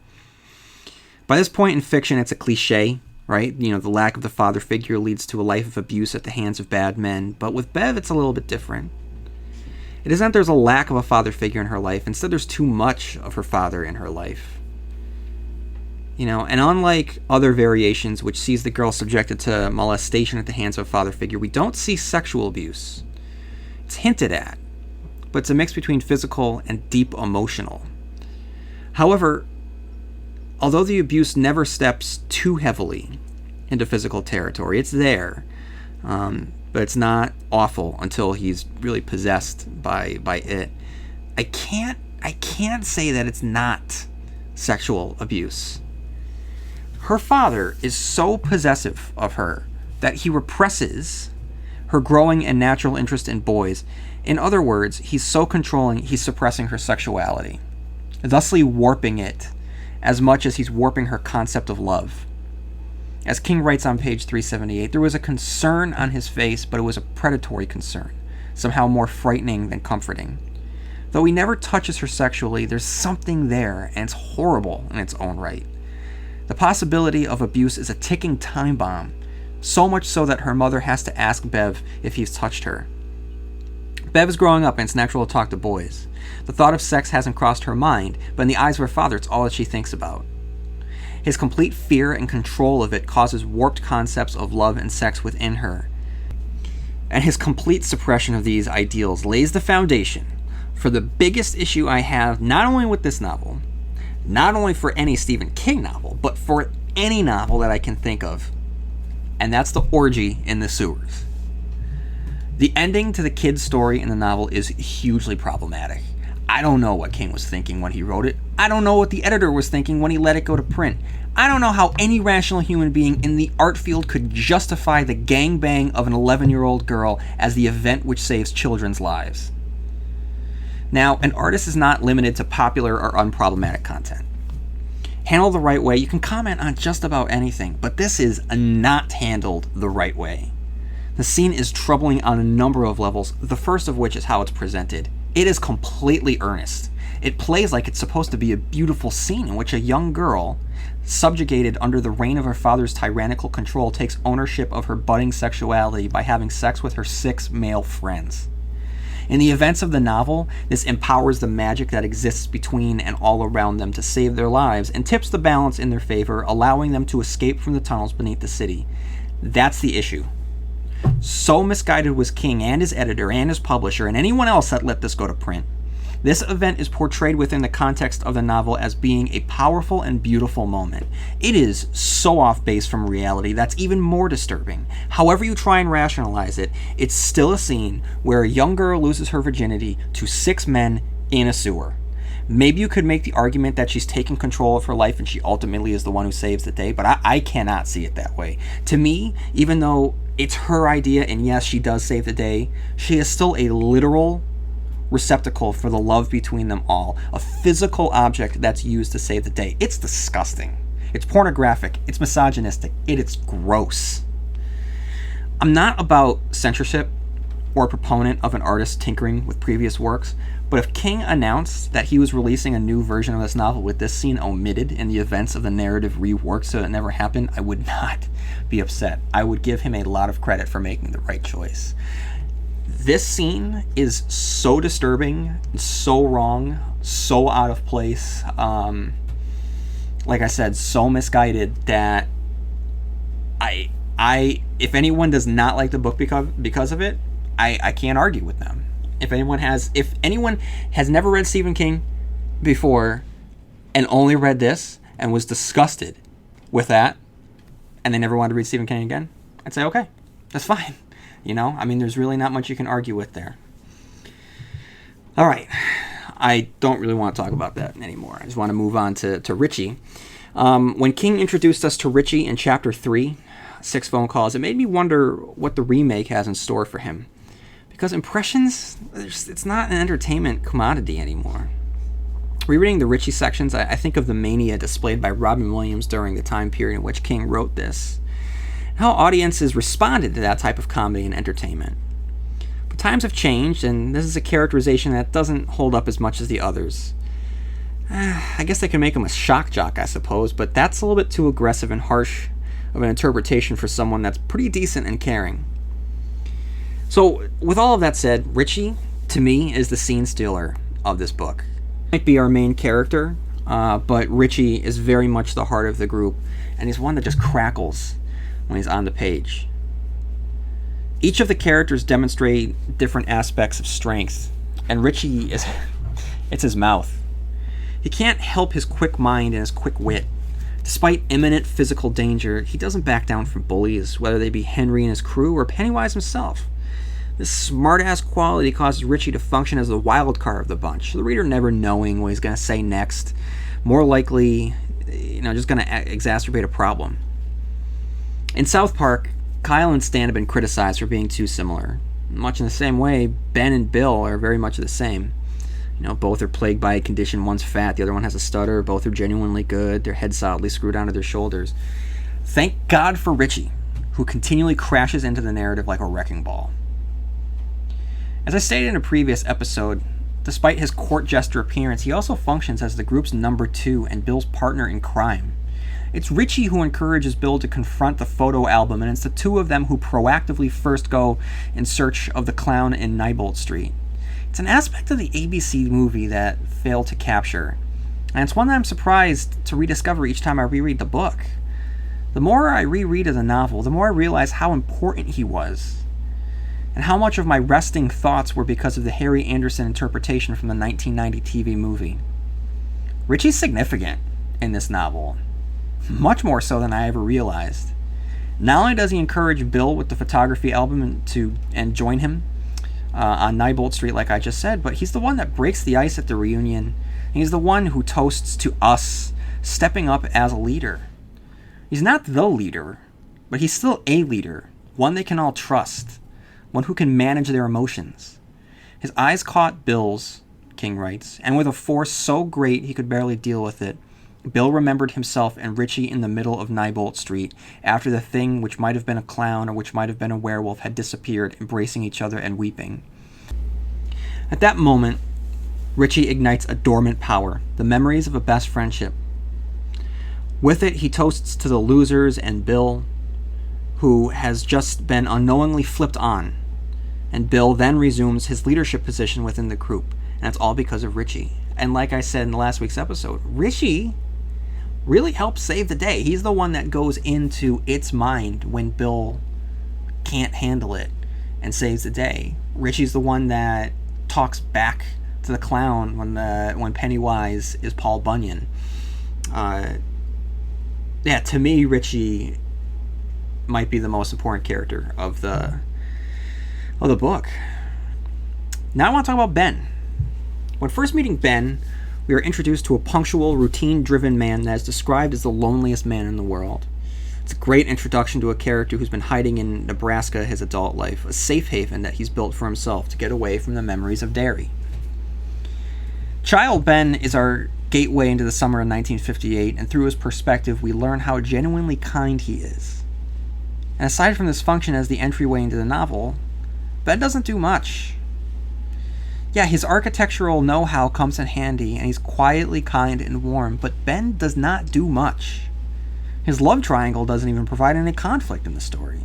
[SPEAKER 2] By this point in fiction, it's a cliche, right? The lack of the father figure leads to a life of abuse at the hands of bad men. But with Bev, it's a little bit different. It isn't that there's a lack of a father figure in her life. Instead, there's too much of her father in her life. And unlike other variations, which sees the girl subjected to molestation at the hands of a father figure, we don't see sexual abuse. It's hinted at, but it's a mix between physical and deep emotional. However, although the abuse never steps too heavily into physical territory, it's there. But it's not awful until he's really possessed by it. I can't say that it's not sexual abuse. Her father is so possessive of her that he represses her growing and natural interest in boys. In other words, he's so controlling, he's suppressing her sexuality, thusly warping it as much as he's warping her concept of love. As King writes on page 378, there was a concern on his face, but it was a predatory concern, somehow more frightening than comforting. Though he never touches her sexually, there's something there, and it's horrible in its own right. The possibility of abuse is a ticking time bomb, so much so that her mother has to ask Bev if he's touched her. Bev is growing up, and it's natural to talk to boys. The thought of sex hasn't crossed her mind, but in the eyes of her father, it's all that she thinks about. His complete fear and control of it causes warped concepts of love and sex within her. And his complete suppression of these ideals lays the foundation for the biggest issue I have, not only with this novel, not only for any Stephen King novel, but for any novel that I can think of. And that's the orgy in the sewers. The ending to the kid's story in the novel is hugely problematic. I don't know what King was thinking when he wrote it. I don't know what the editor was thinking when he let it go to print. I don't know how any rational human being in the art field could justify the gangbang of an 11-year-old girl as the event which saves children's lives. Now, an artist is not limited to popular or unproblematic content. Handled the right way, you can comment on just about anything, but this is not handled the right way. The scene is troubling on a number of levels, the first of which is how it's presented. It is completely earnest. It plays like it's supposed to be a beautiful scene in which a young girl, subjugated under the reign of her father's tyrannical control, takes ownership of her budding sexuality by having sex with her 6 male friends. In the events of the novel, this empowers the magic that exists between and all around them to save their lives and tips the balance in their favor, allowing them to escape from the tunnels beneath the city. That's the issue. So misguided was King and his editor and his publisher and anyone else that let this go to print. This event is portrayed within the context of the novel as being a powerful and beautiful moment. It is so off base from reality that's even more disturbing. However you try and rationalize it, it's still a scene where a young girl loses her virginity to 6 men in a sewer. Maybe you could make the argument that she's taken control of her life and she ultimately is the one who saves the day, but I cannot see it that way. To me, even though it's her idea and yes, she does save the day, she is still a literal receptacle for the love between them all, a physical object that's used to save the day. It's disgusting. It's pornographic. It's misogynistic. It's gross. I'm not about censorship or a proponent of an artist tinkering with previous works, but if King announced that he was releasing a new version of this novel with this scene omitted in the events of the narrative reworked so it never happened, I would not be upset. I would give him a lot of credit for making the right choice. This scene is so disturbing, so wrong, so out of place, like I said, so misguided that I if anyone does not like the book because of it, I can't argue with them. If anyone has never read Stephen King before and only read this and was disgusted with that and they never wanted to read Stephen King again, I'd say, okay, that's fine. There's really not much you can argue with there. All right. I don't really want to talk about that anymore. I just want to move on to Richie. When King introduced us to Richie in Chapter 3, 6 Phone Calls, it made me wonder what the remake has in store for him. Because Impressions, it's not an entertainment commodity anymore. Rereading the Richie sections, I think of the mania displayed by Robin Williams during the time period in which King wrote this. How audiences responded to that type of comedy and entertainment. But times have changed, and this is a characterization that doesn't hold up as much as the others. I guess they can make him a shock jock, I suppose, but that's a little bit too aggressive and harsh of an interpretation for someone that's pretty decent and caring. So, with all of that said, Richie, to me, is the scene stealer of this book. He might be our main character, but Richie is very much the heart of the group, and he's one that just crackles when he's on the page. Each of the characters demonstrate different aspects of strength, and Richie it's his mouth. He can't help his quick mind and his quick wit. Despite imminent physical danger, he doesn't back down from bullies, whether they be Henry and his crew or Pennywise himself. This smart-ass quality causes Richie to function as the wild card of the bunch, the reader never knowing what he's going to say next, more likely, just going to exacerbate a problem. In South Park, Kyle and Stan have been criticized for being too similar. Much in the same way, Ben and Bill are very much the same. Both are plagued by a condition. One's fat, the other one has a stutter. Both are genuinely good. Their heads solidly screwed onto their shoulders. Thank God for Richie, who continually crashes into the narrative like a wrecking ball. As I stated in a previous episode, despite his court jester appearance, he also functions as the group's number 2 and Bill's partner in crime. It's Richie who encourages Bill to confront the photo album, and it's the two of them who proactively first go in search of the clown in Neibolt Street. It's an aspect of the ABC movie that failed to capture, and it's one that I'm surprised to rediscover each time I reread the book. The more I reread of the novel, the more I realize how important he was, and how much of my resting thoughts were because of the Harry Anderson interpretation from the 1990 TV movie. Richie's significant in this novel, much more so than I ever realized. Not only does he encourage Bill with the photography album and join him on Neibolt Street, like I just said, but he's the one that breaks the ice at the reunion. He's the one who toasts to us stepping up as a leader. He's not the leader, but he's still a leader, one they can all trust, one who can manage their emotions. His eyes caught Bill's, King writes, and with a force so great he could barely deal with it, Bill remembered himself and Richie in the middle of Neibolt Street, after the thing which might have been a clown or which might have been a werewolf had disappeared, embracing each other and weeping. At that moment, Richie ignites a dormant power, the memories of a best friendship. With it, he toasts to the losers and Bill, who has just been unknowingly flipped on, and Bill then resumes his leadership position within the group, and it's all because of Richie. And like I said in last week's episode, Richie really helps save the day. He's the one that goes into its mind when Bill can't handle it and saves the day. Richie's the one that talks back to the clown when Pennywise is Paul Bunyan. To me, Richie might be the most important character of the book. Now I want to talk about Ben. When first meeting Ben, we are introduced to a punctual, routine-driven man that is described as the loneliest man in the world. It's a great introduction to a character who's been hiding in Nebraska his adult life, a safe haven that he's built for himself to get away from the memories of Derry. Child Ben is our gateway into the summer of 1958, and through his perspective, we learn how genuinely kind he is. And aside from this function as the entryway into the novel, Ben doesn't do much. Yeah, his architectural know-how comes in handy, and he's quietly kind and warm, but Ben does not do much. His love triangle doesn't even provide any conflict in the story.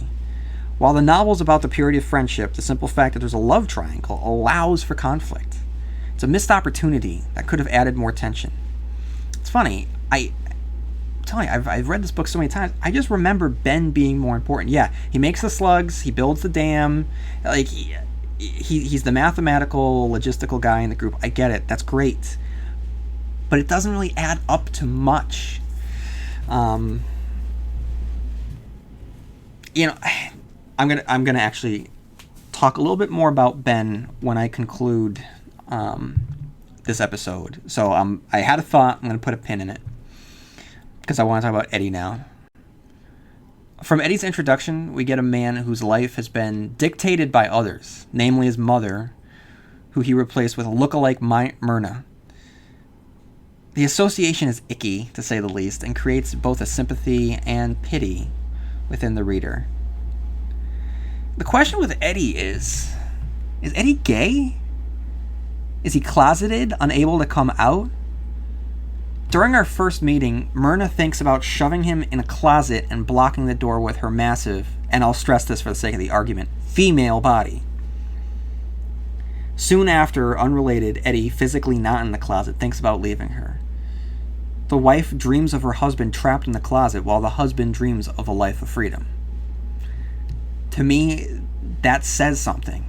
[SPEAKER 2] While the novel's about the purity of friendship, the simple fact that there's a love triangle allows for conflict. It's a missed opportunity that could have added more tension. It's funny, I'm telling you, I've read this book so many times, I just remember Ben being more important. Yeah, he makes the slugs, he builds the dam, like, he's the mathematical, logistical guy in the group. I get it, that's great. But it doesn't really add up to much. I'm gonna actually talk a little bit more about Ben when I conclude this episode. So I had a thought. I'm gonna put a pin in it because I want to talk about Eddie now. From Eddie's introduction, we get a man whose life has been dictated by others, namely his mother, who he replaced with a look-alike Myrna. The association is icky, to say the least, and creates both a sympathy and pity within the reader. The question with Eddie is Eddie gay? Is he closeted, unable to come out? During our first meeting, Myrna thinks about shoving him in a closet and blocking the door with her massive, and I'll stress this for the sake of the argument, female body. Soon after, unrelated, Eddie, physically not in the closet, thinks about leaving her. The wife dreams of her husband trapped in the closet while the husband dreams of a life of freedom. To me, that says something.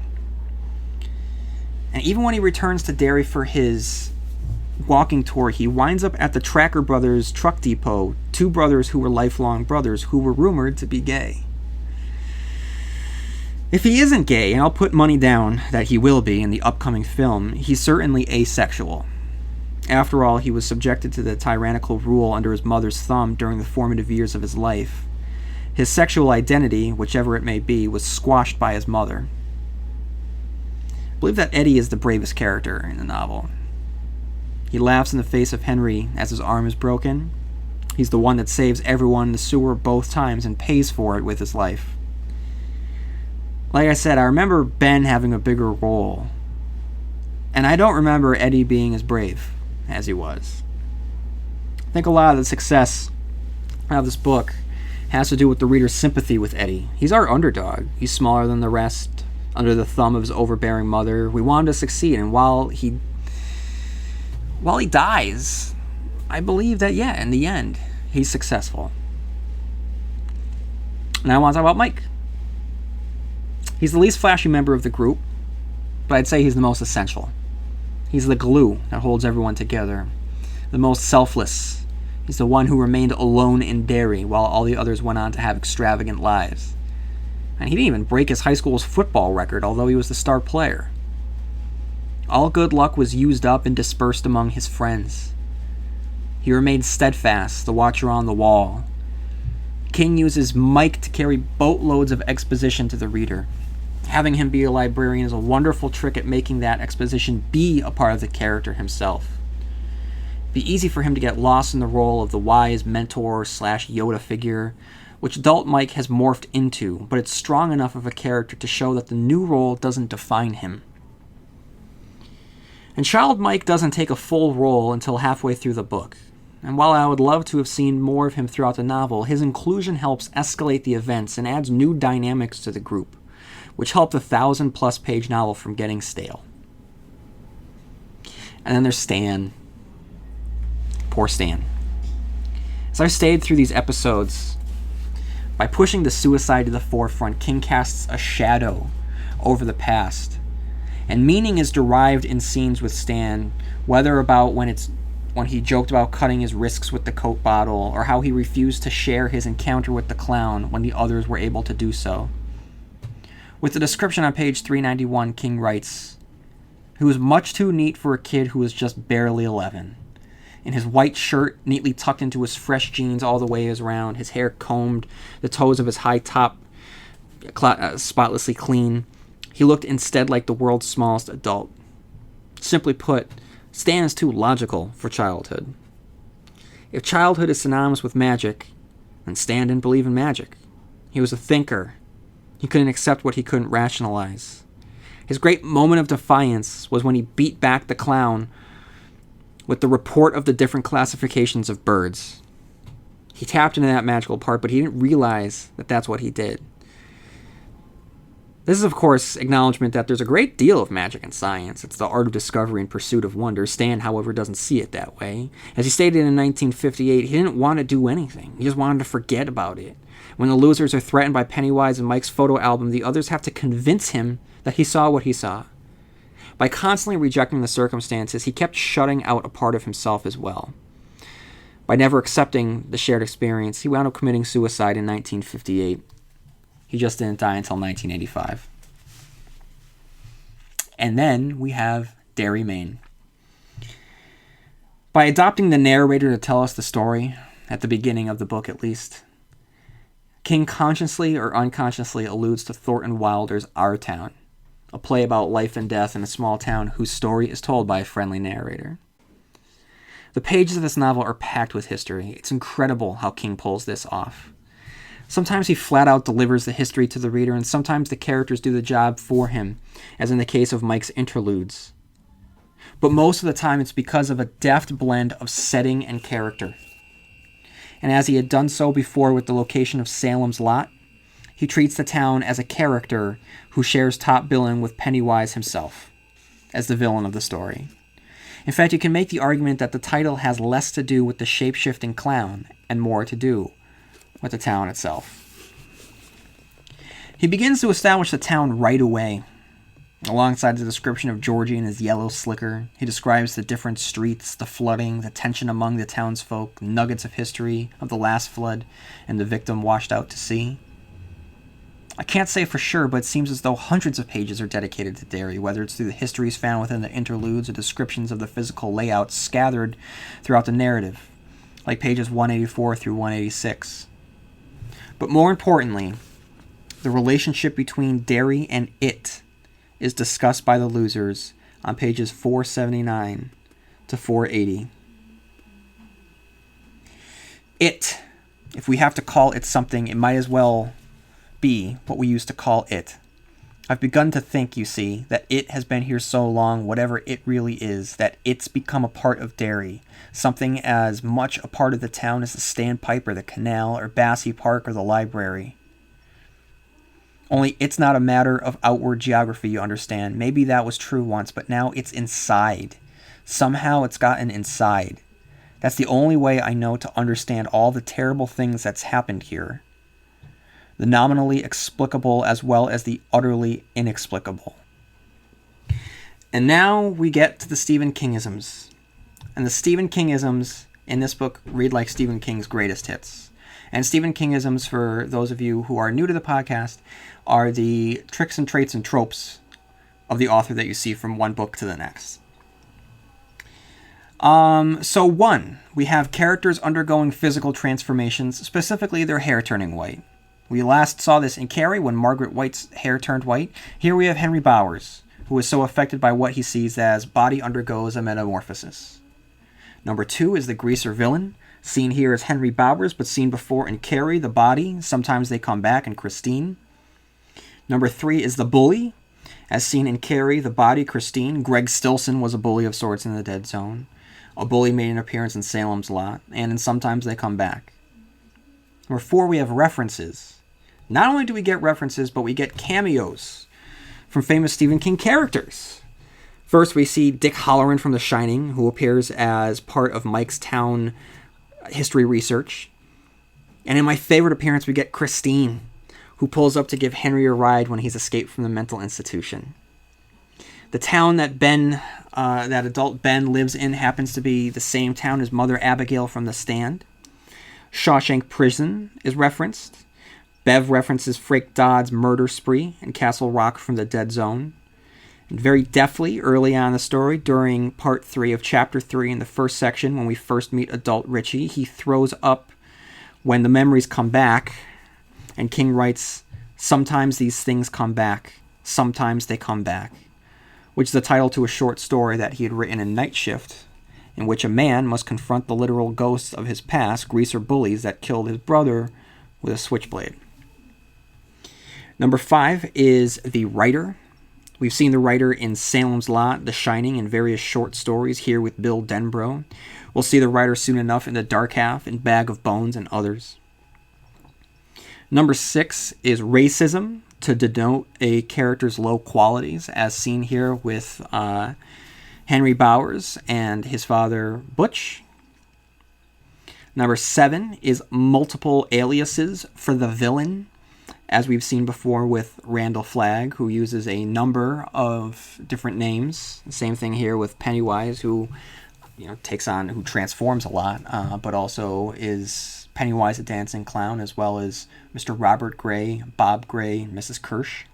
[SPEAKER 2] And even when he returns to Derry for his walking tour, he winds up at the Tracker Brothers truck depot, two brothers who were lifelong brothers who were rumored to be gay. If he isn't gay, and I'll put money down that he will be in the upcoming film, he's certainly asexual. After all, he was subjected to the tyrannical rule under his mother's thumb during the formative years of his life. His sexual identity, whichever it may be, was squashed by his mother. I believe that Eddie is the bravest character in the novel. He laughs in the face of Henry as his arm is broken. He's the one that saves everyone in the sewer both times and pays for it with his life. Like I said, I remember Ben having a bigger role. And I don't remember Eddie being as brave as he was. I think a lot of the success of this book has to do with the reader's sympathy with Eddie. He's our underdog. He's smaller than the rest, under the thumb of his overbearing mother. We want him to succeed, and while he dies, I believe that, yeah, in the end, he's successful. And I want to talk about Mike. He's the least flashy member of the group, but I'd say he's the most essential. He's the glue that holds everyone together. The most selfless. He's the one who remained alone in Derry while all the others went on to have extravagant lives. And he didn't even break his high school's football record, although he was the star player. All good luck was used up and dispersed among his friends. He remained steadfast, the watcher on the wall. King uses Mike to carry boatloads of exposition to the reader. Having him be a librarian is a wonderful trick at making that exposition be a part of the character himself. It'd be easy for him to get lost in the role of the wise mentor / Yoda figure, which adult Mike has morphed into, but it's strong enough of a character to show that the new role doesn't define him. And Child Mike doesn't take a full role until halfway through the book. And while I would love to have seen more of him throughout the novel, his inclusion helps escalate the events and adds new dynamics to the group, which help the 1,000+ page novel from getting stale. And then there's Stan. Poor Stan. As I've stayed through these episodes, by pushing the suicide to the forefront, King casts a shadow over the past. And meaning is derived in scenes with Stan, whether about when he joked about cutting his wrists with the Coke bottle, or how he refused to share his encounter with the clown when the others were able to do so. With the description on page 391, King writes, "He was much too neat for a kid who was just barely 11. In his white shirt, neatly tucked into his fresh jeans all the way around, his hair combed, the toes of his high top spotlessly clean, he looked instead like the world's smallest adult. Simply put, Stan is too logical for childhood. If childhood is synonymous with magic, then Stan didn't believe in magic. He was a thinker. He couldn't accept what he couldn't rationalize. His great moment of defiance was when he beat back the clown with the report of the different classifications of birds. He tapped into that magical part, but he didn't realize that that's what he did. This is, of course, acknowledgement that there's a great deal of magic in science. It's the art of discovery and pursuit of wonder. Stan, however, doesn't see it that way. As he stated in 1958, he didn't want to do anything. He just wanted to forget about it. When the losers are threatened by Pennywise and Mike's photo album, the others have to convince him that he saw what he saw. By constantly rejecting the circumstances, he kept shutting out a part of himself as well. By never accepting the shared experience, he wound up committing suicide in 1958. He just didn't die until 1985. And then we have Derry, Maine. By adopting the narrator to tell us the story, at the beginning of the book at least, King consciously or unconsciously alludes to Thornton Wilder's Our Town, a play about life and death in a small town whose story is told by a friendly narrator. The pages of this novel are packed with history. It's incredible how King pulls this off. Sometimes he flat out delivers the history to the reader, and sometimes the characters do the job for him, as in the case of Mike's interludes. But most of the time it's because of a deft blend of setting and character. And as he had done so before with the location of Salem's Lot, he treats the town as a character who shares top billing with Pennywise himself, as the villain of the story. In fact, you can make the argument that the title has less to do with the shape-shifting clown and more to do with the town itself. He begins to establish the town right away. Alongside the description of Georgie and his yellow slicker, he describes the different streets, the flooding, the tension among the townsfolk, nuggets of history of the last flood, and the victim washed out to sea. I can't say for sure, but it seems as though hundreds of pages are dedicated to Derry, whether it's through the histories found within the interludes or descriptions of the physical layouts scattered throughout the narrative, like pages 184 through 186. But more importantly, the relationship between Derry and it is discussed by the losers on pages 479 to 480. It, if we have to call it something, it might as well be what we used to call it. I've begun to think, you see, that it has been here so long, whatever it really is, that it's become a part of Derry, something as much a part of the town as the standpipe or the canal or Bassey Park or the library. Only it's not a matter of outward geography, you understand. Maybe that was true once, but now it's inside. Somehow it's gotten inside. That's the only way I know to understand all the terrible things that's happened here. The nominally explicable as well as the utterly inexplicable. And now we get to the Stephen Kingisms. And the Stephen Kingisms in this book read like Stephen King's greatest hits. And Stephen Kingisms, for those of you who are new to the podcast, are the tricks and traits and tropes of the author that you see from one book to the next. So one, we have characters undergoing physical transformations, specifically their hair turning white. We last saw this in Carrie when Margaret White's hair turned white. Here we have Henry Bowers, who is so affected by what he sees as body undergoes a metamorphosis. Number two is the greaser villain, seen here as Henry Bowers, but seen before in Carrie, the body. Sometimes they come back in Christine. Number three is the bully, as seen in Carrie, the body, Christine. Greg Stilson was a bully of sorts in the Dead Zone. A bully made an appearance in Salem's Lot, and in Sometimes They Come Back. Number four, we have references. Not only do we get references, but we get cameos from famous Stephen King characters. First, we see Dick Halloran from The Shining, who appears as part of Mike's town history research. And in my favorite appearance, we get Christine, who pulls up to give Henry a ride when he's escaped from the mental institution. The town that that adult Ben lives in happens to be the same town as Mother Abigail from The Stand. Shawshank Prison is referenced. Bev references Frake Dodd's murder spree in Castle Rock from the Dead Zone. And very deftly, early on in the story, during part 3 of chapter 3 in the first section, when we first meet adult Richie, he throws up when the memories come back, and King writes, "Sometimes these things come back, sometimes they come back. which is the title to a short story that he had written in Night Shift, in which a man must confront the literal ghosts of his past greaser bullies that killed his brother with a switchblade. Number 5 is The Writer. We've seen the writer in Salem's Lot, The Shining, and various short stories here with Bill Denbrough. We'll see the writer soon enough in The Dark Half, in Bag of Bones, and others. Number 6 is Racism, to denote a character's low qualities, as seen here with Henry Bowers and his father Butch. Number 7 is Multiple Aliases for the Villain, as we've seen before with Randall Flagg, who uses a number of different names. Same thing here with Pennywise, who who transforms a lot, but also is Pennywise the Dancing Clown, as well as Mr. Robert Gray, Bob Gray, and Mrs. Kirsch.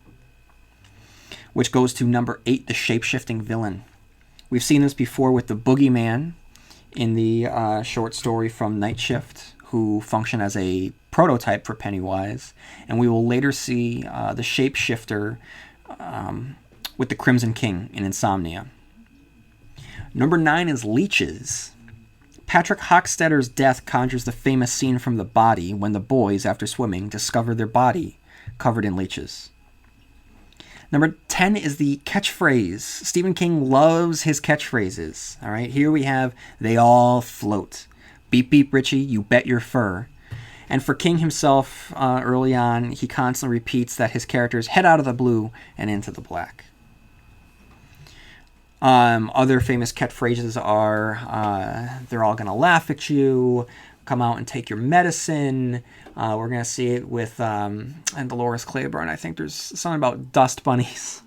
[SPEAKER 2] Which goes to number 8, the Shape-Shifting Villain. We've seen this before with the Boogeyman in the short story from Night Shift, who function as a prototype for Pennywise. And we will later see the Shapeshifter with the Crimson King in Insomnia. Number 9 is Leeches. Patrick Hochstetter's death conjures the famous scene from The Body when the boys, after swimming, discover their body covered in leeches. Number 10 is the catchphrase. Stephen King loves his catchphrases. All right, here we have, "They all float." "Beep, beep, Richie, you bet your fur." And for King himself, early on, he constantly repeats that his characters head out of the blue and into the black. Other famous catchphrases are, "They're all gonna laugh at you," "Come out and take your medicine." We're gonna see it with and Dolores Claiborne. I think there's something about dust bunnies.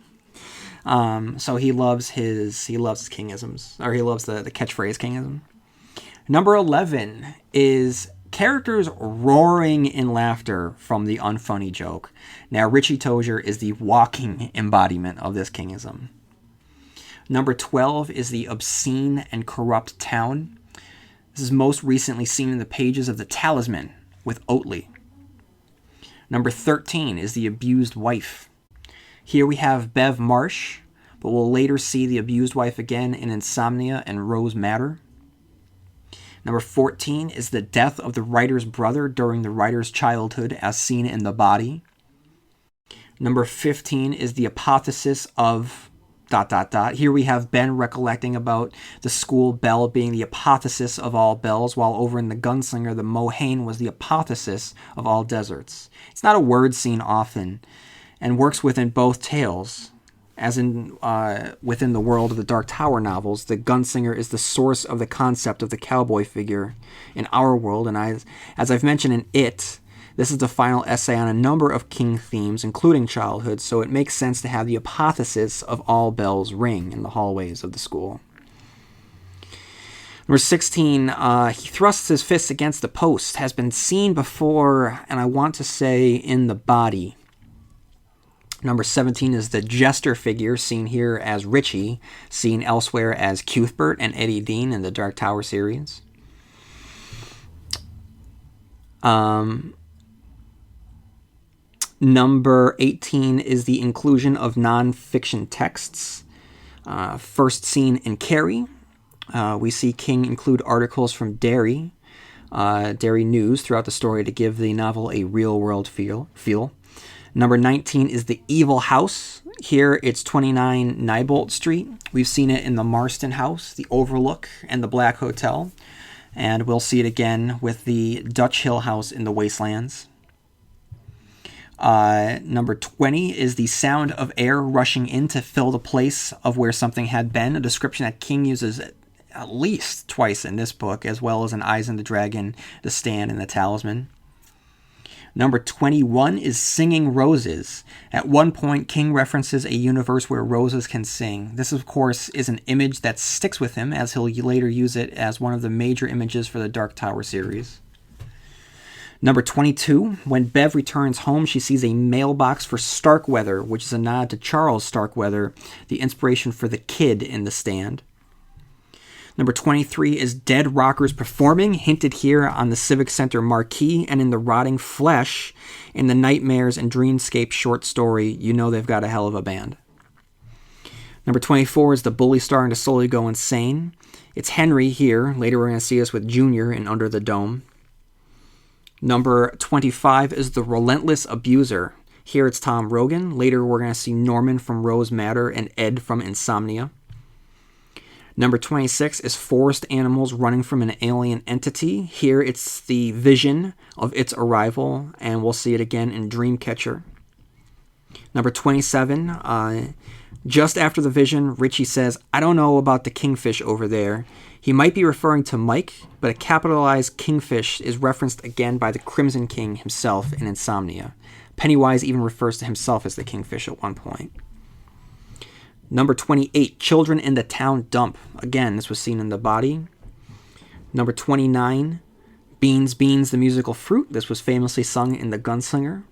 [SPEAKER 2] So he loves his Kingisms, or he loves the catchphrase Kingism. Number 11 is characters roaring in laughter from the unfunny joke. Now, Richie Tozier is the walking embodiment of this Kingism. Number 12 is the obscene and corrupt town. This is most recently seen in the pages of The Talisman with Oatley. Number 13 is the abused wife. Here we have Bev Marsh, but we'll later see the abused wife again in Insomnia and Rose Madder. Number 14 is the death of the writer's brother during the writer's childhood, as seen in The Body. Number 15 is the apotheosis of ... Here we have Ben recollecting about the school bell being the apotheosis of all bells, while over in The Gunslinger, the Mohane was the apotheosis of all deserts. It's not a word seen often, and works within both tales. As in within the world of the Dark Tower novels, the Gunslinger is the source of the concept of the cowboy figure in our world, and as I've mentioned in It, this is the final essay on a number of King themes, including childhood, so it makes sense to have the apotheosis of all bells ring in the hallways of the school. Number 16, he thrusts his fists against the post, has been seen before, and I want to say in The Body. Number 17 is the jester figure, seen here as Richie, seen elsewhere as Cuthbert and Eddie Dean in the Dark Tower series. Number 18 is the inclusion of non-fiction texts. First seen in Carrie. We see King include articles from Derry News throughout the story to give the novel a real-world feel. Number 19 is The Evil House. Here it's 29 Neibolt Street. We've seen it in the Marston House, the Overlook, and the Black Hotel. And we'll see it again with the Dutch Hill House in the Wastelands. Number 20 is the sound of air rushing in to fill the place of where something had been, a description that King uses at least twice in this book, as well as in Eyes and the Dragon, The Stand, and The Talisman. Number 21 is Singing Roses. At one point, King references a universe where roses can sing. This, of course, is an image that sticks with him, as he'll later use it as one of the major images for the Dark Tower series. Number 22, when Bev returns home, she sees a mailbox for Starkweather, which is a nod to Charles Starkweather, the inspiration for the kid in The Stand. Number 23 is Dead Rockers Performing, hinted here on the Civic Center marquee and in the Rotting Flesh in the Nightmares and Dreamscape short story, You Know They've Got a Hell of a Band. Number 24 is the bully starting to slowly go insane. It's Henry here. Later we're going to see us with Junior in Under the Dome. Number 25 is the relentless abuser. Here it's Tom Rogan. Later we're going to see Norman from Rose Matter and Ed from Insomnia. Number 26 is forest animals running from an alien entity. Here it's the vision of its arrival, and we'll see it again in Dreamcatcher. Number 27, just after the vision, Richie says, "I don't know about the kingfish over there." He might be referring to Mike, but a capitalized kingfish is referenced again by the Crimson King himself in Insomnia. Pennywise even refers to himself as the kingfish at one point. Number 28, children in the town dump. Again, this was seen in the body. Number 29, Beans, Beans, the musical fruit. This was famously sung in The Gunslinger.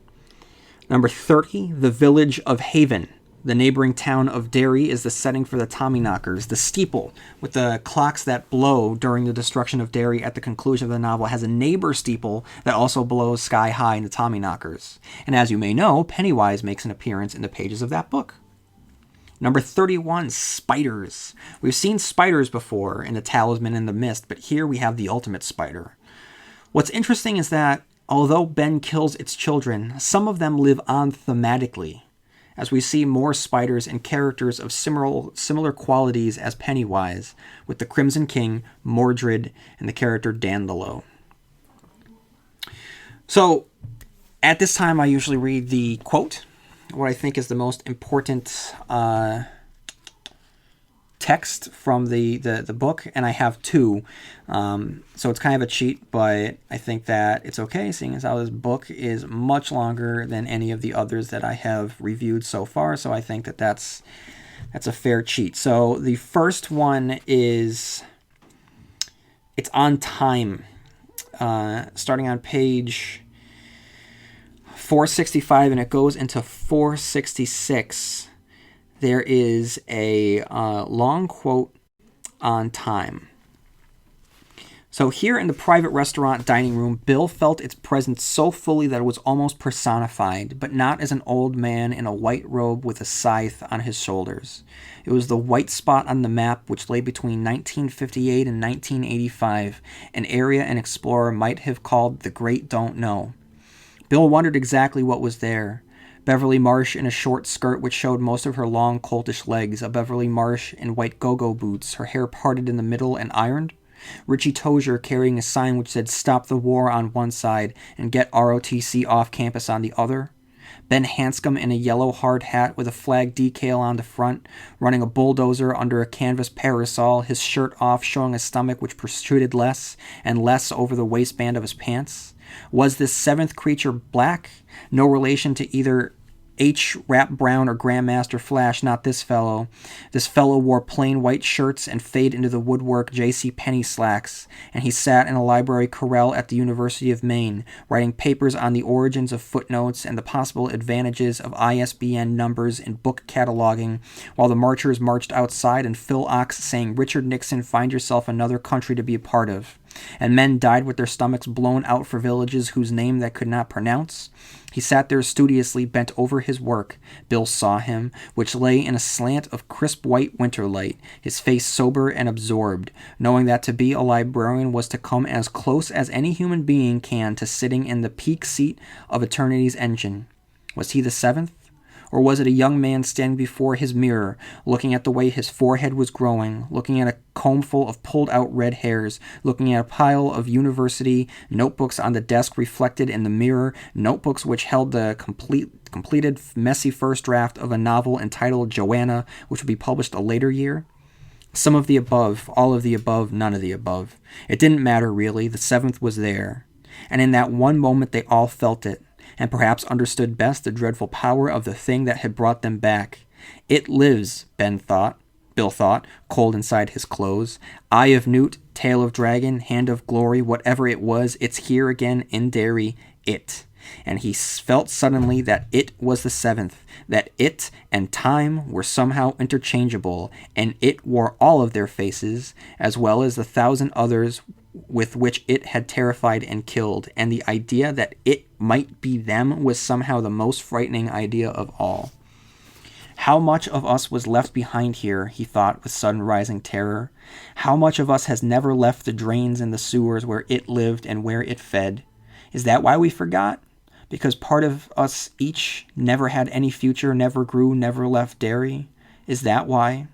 [SPEAKER 2] Number 30, the village of Haven. The neighboring town of Derry is the setting for the Tommyknockers. The steeple with the clocks that blow during the destruction of Derry at the conclusion of the novel has a neighbor steeple that also blows sky high in the Tommyknockers. And as you may know, Pennywise makes an appearance in the pages of that book. Number 31, spiders. We've seen spiders before in The Talisman and the Mist, but here we have the ultimate spider. What's interesting is that although Ben kills its children, some of them live on thematically, as we see more spiders and characters of similar qualities as Pennywise, with the Crimson King, Mordred, and the character Dandolo. So, at this time I usually read the quote, what I think is the most important text from the book, and I have two. So it's kind of a cheat, but I think that it's okay, seeing as how this book is much longer than any of the others that I have reviewed so far, so I think that that's a fair cheat. So the first one is, it's on time, starting on page 465, and it goes into 466. There is a long quote on time. So here in the private restaurant dining room, Bill felt its presence so fully that it was almost personified, but not as an old man in a white robe with a scythe on his shoulders. It was the white spot on the map which lay between 1958 and 1985, an area an explorer might have called the Great Don't Know. Bill wondered exactly what was there. Beverly Marsh in a short skirt which showed most of her long, coltish legs, a Beverly Marsh in white go-go boots, her hair parted in the middle and ironed. Richie Tozier carrying a sign which said "Stop the War" on one side and "Get ROTC off campus" on the other. Ben Hanscom in a yellow hard hat with a flag decal on the front, running a bulldozer under a canvas parasol, his shirt off, showing a stomach which protruded less and less over the waistband of his pants. Was this seventh creature black? No relation to either H. Rap Brown or Grandmaster Flash, not this fellow. This fellow wore plain white shirts and fade into the woodwork J.C. Penney slacks, and he sat in a library corral at the University of Maine, writing papers on the origins of footnotes and the possible advantages of ISBN numbers in book cataloging, while the marchers marched outside and Phil Ox sang "Richard Nixon, find yourself another country to be a part of," and men died with their stomachs blown out for villages whose name they could not pronounce. He sat there studiously bent over his work. Bill saw him, which lay in a slant of crisp white winter light, his face sober and absorbed, knowing that to be a librarian was to come as close as any human being can to sitting in the peak seat of eternity's engine. Was he the seventh? Or was it a young man standing before his mirror, looking at the way his forehead was growing, looking at a combful of pulled-out red hairs, looking at a pile of university notebooks on the desk reflected in the mirror, notebooks which held the completed messy first draft of a novel entitled Joanna, which would be published a later year? Some of the above, all of the above, none of the above. It didn't matter, really. The seventh was there. And in that one moment they all felt it, and perhaps understood best the dreadful power of the thing that had brought them back. It lives, Bill thought, cold inside his clothes. Eye of Newt, tail of dragon, hand of glory, whatever it was, it's here again in Derry, it. And he felt suddenly that it was the seventh, that it and time were somehow interchangeable, and it wore all of their faces, as well as the 1,000 others with which it had terrified and killed, and the idea that it might be them was somehow the most frightening idea of all. How much of us was left behind here, he thought with sudden rising terror. How much of us has never left the drains and the sewers where it lived and where it fed? Is that why we forgot? Because part of us each never had any future, never grew, never left Derry? Is that why?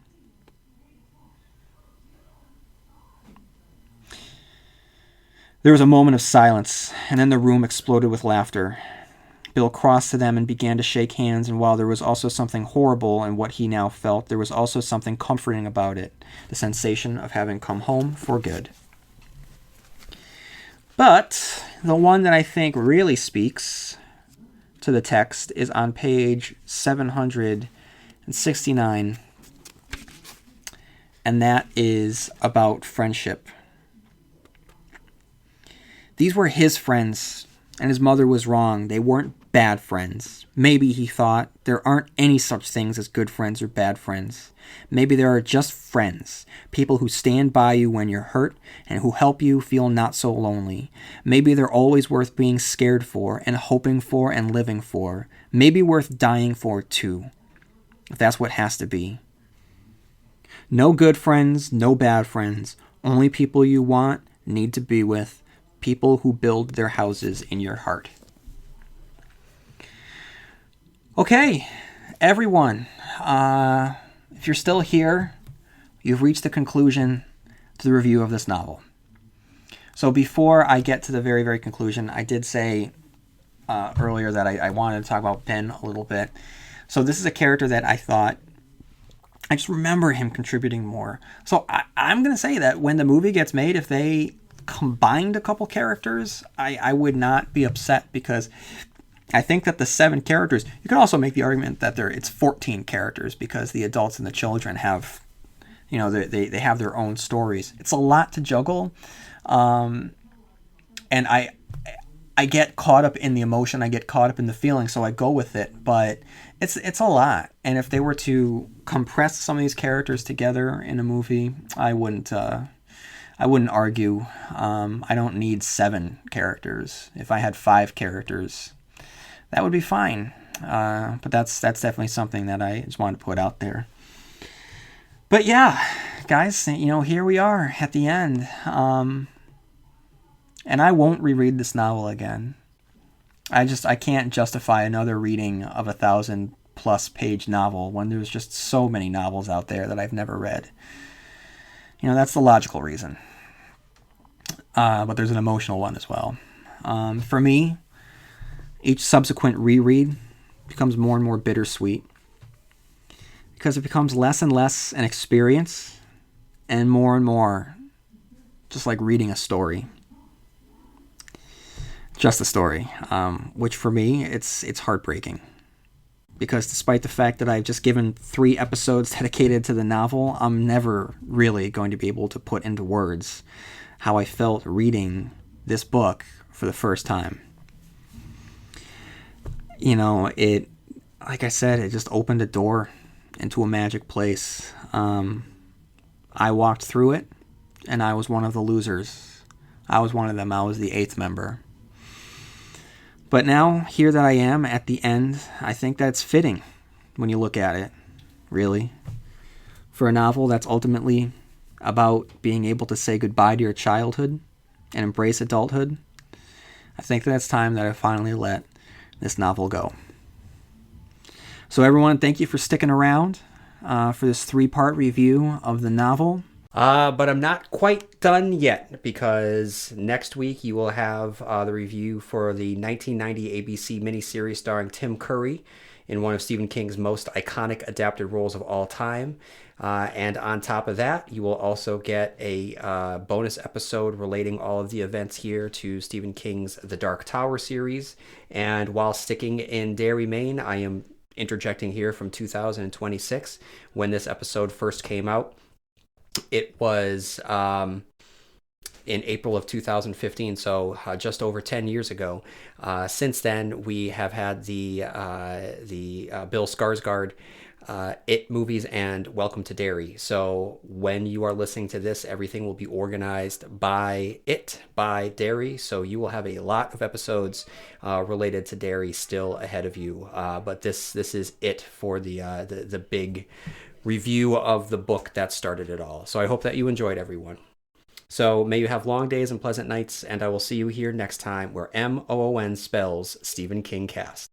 [SPEAKER 2] There was a moment of silence, and then the room exploded with laughter. Bill crossed to them and began to shake hands, and while there was also something horrible in what he now felt, there was also something comforting about it, the sensation of having come home for good. But the one that I think really speaks to the text is on page 769, and that is about friendship. These were his friends, and his mother was wrong. They weren't bad friends. Maybe, he thought, there aren't any such things as good friends or bad friends. Maybe there are just friends, people who stand by you when you're hurt and who help you feel not so lonely. Maybe they're always worth being scared for and hoping for and living for. Maybe worth dying for too, if that's what has to be. No good friends, no bad friends. Only people you want, need to be with. People who build their houses in your heart. Okay, everyone, if you're still here, you've reached the conclusion to the review of this novel. So before I get to the very, very conclusion, I did say earlier that I wanted to talk about Ben a little bit. So this is a character that I thought, I just remember him contributing more. So I'm going to say that when the movie gets made, if they combined a couple characters, I would not be upset, because I think that the 7 characters, you can also make the argument that it's 14 characters, because the adults and the children have, they have their own stories. It's a lot to juggle, and I get caught up in the emotion, I get caught up in the feeling, so I go with it, but it's a lot. And if they were to compress some of these characters together in a movie, I wouldn't argue. I don't need 7 characters. If I had 5 characters, that would be fine. But that's definitely something that I just wanted to put out there. But yeah, guys, here we are at the end. And I won't reread this novel again. I can't justify another reading of a 1,000+ page novel when there's just so many novels out there that I've never read. That's the logical reason. But there's an emotional one as well. For me, each subsequent reread becomes more and more bittersweet, because it becomes less and less an experience and more just like reading a story. Just a story, which for me, it's heartbreaking. Because despite the fact that I've just given 3 episodes dedicated to the novel, I'm never really going to be able to put into words how I felt reading this book for the first time. Like I said, it just opened a door into a magic place. I walked through it, and I was one of the losers. I was one of them. I was the 8th member. But now, here that I am at the end, I think that's fitting when you look at it, really. For a novel that's ultimately about being able to say goodbye to your childhood and embrace adulthood, I think that it's time that I finally let this novel go. So everyone, thank you for sticking around for this 3-part review of the novel.
[SPEAKER 1] But I'm not quite done yet, because next week you will have the review for the 1990 ABC miniseries starring Tim Curry in one of Stephen King's most iconic adapted roles of all time. And on top of that, you will also get a bonus episode relating all of the events here to Stephen King's The Dark Tower series. And while sticking in Derry, Maine, I am interjecting here from 2026, when this episode first came out. It was in April of 2015, so just over 10 years ago. Since then, we have had the Bill Skarsgård It movies and Welcome to Derry. So when you are listening to this, everything will be organized by Derry. So you will have a lot of episodes related to Derry still ahead of you. But this is it for the big review of the book that started it all. So I hope that you enjoyed, everyone. So may you have long days and pleasant nights, and I will see you here next time where MOON spells Stephen King Cast.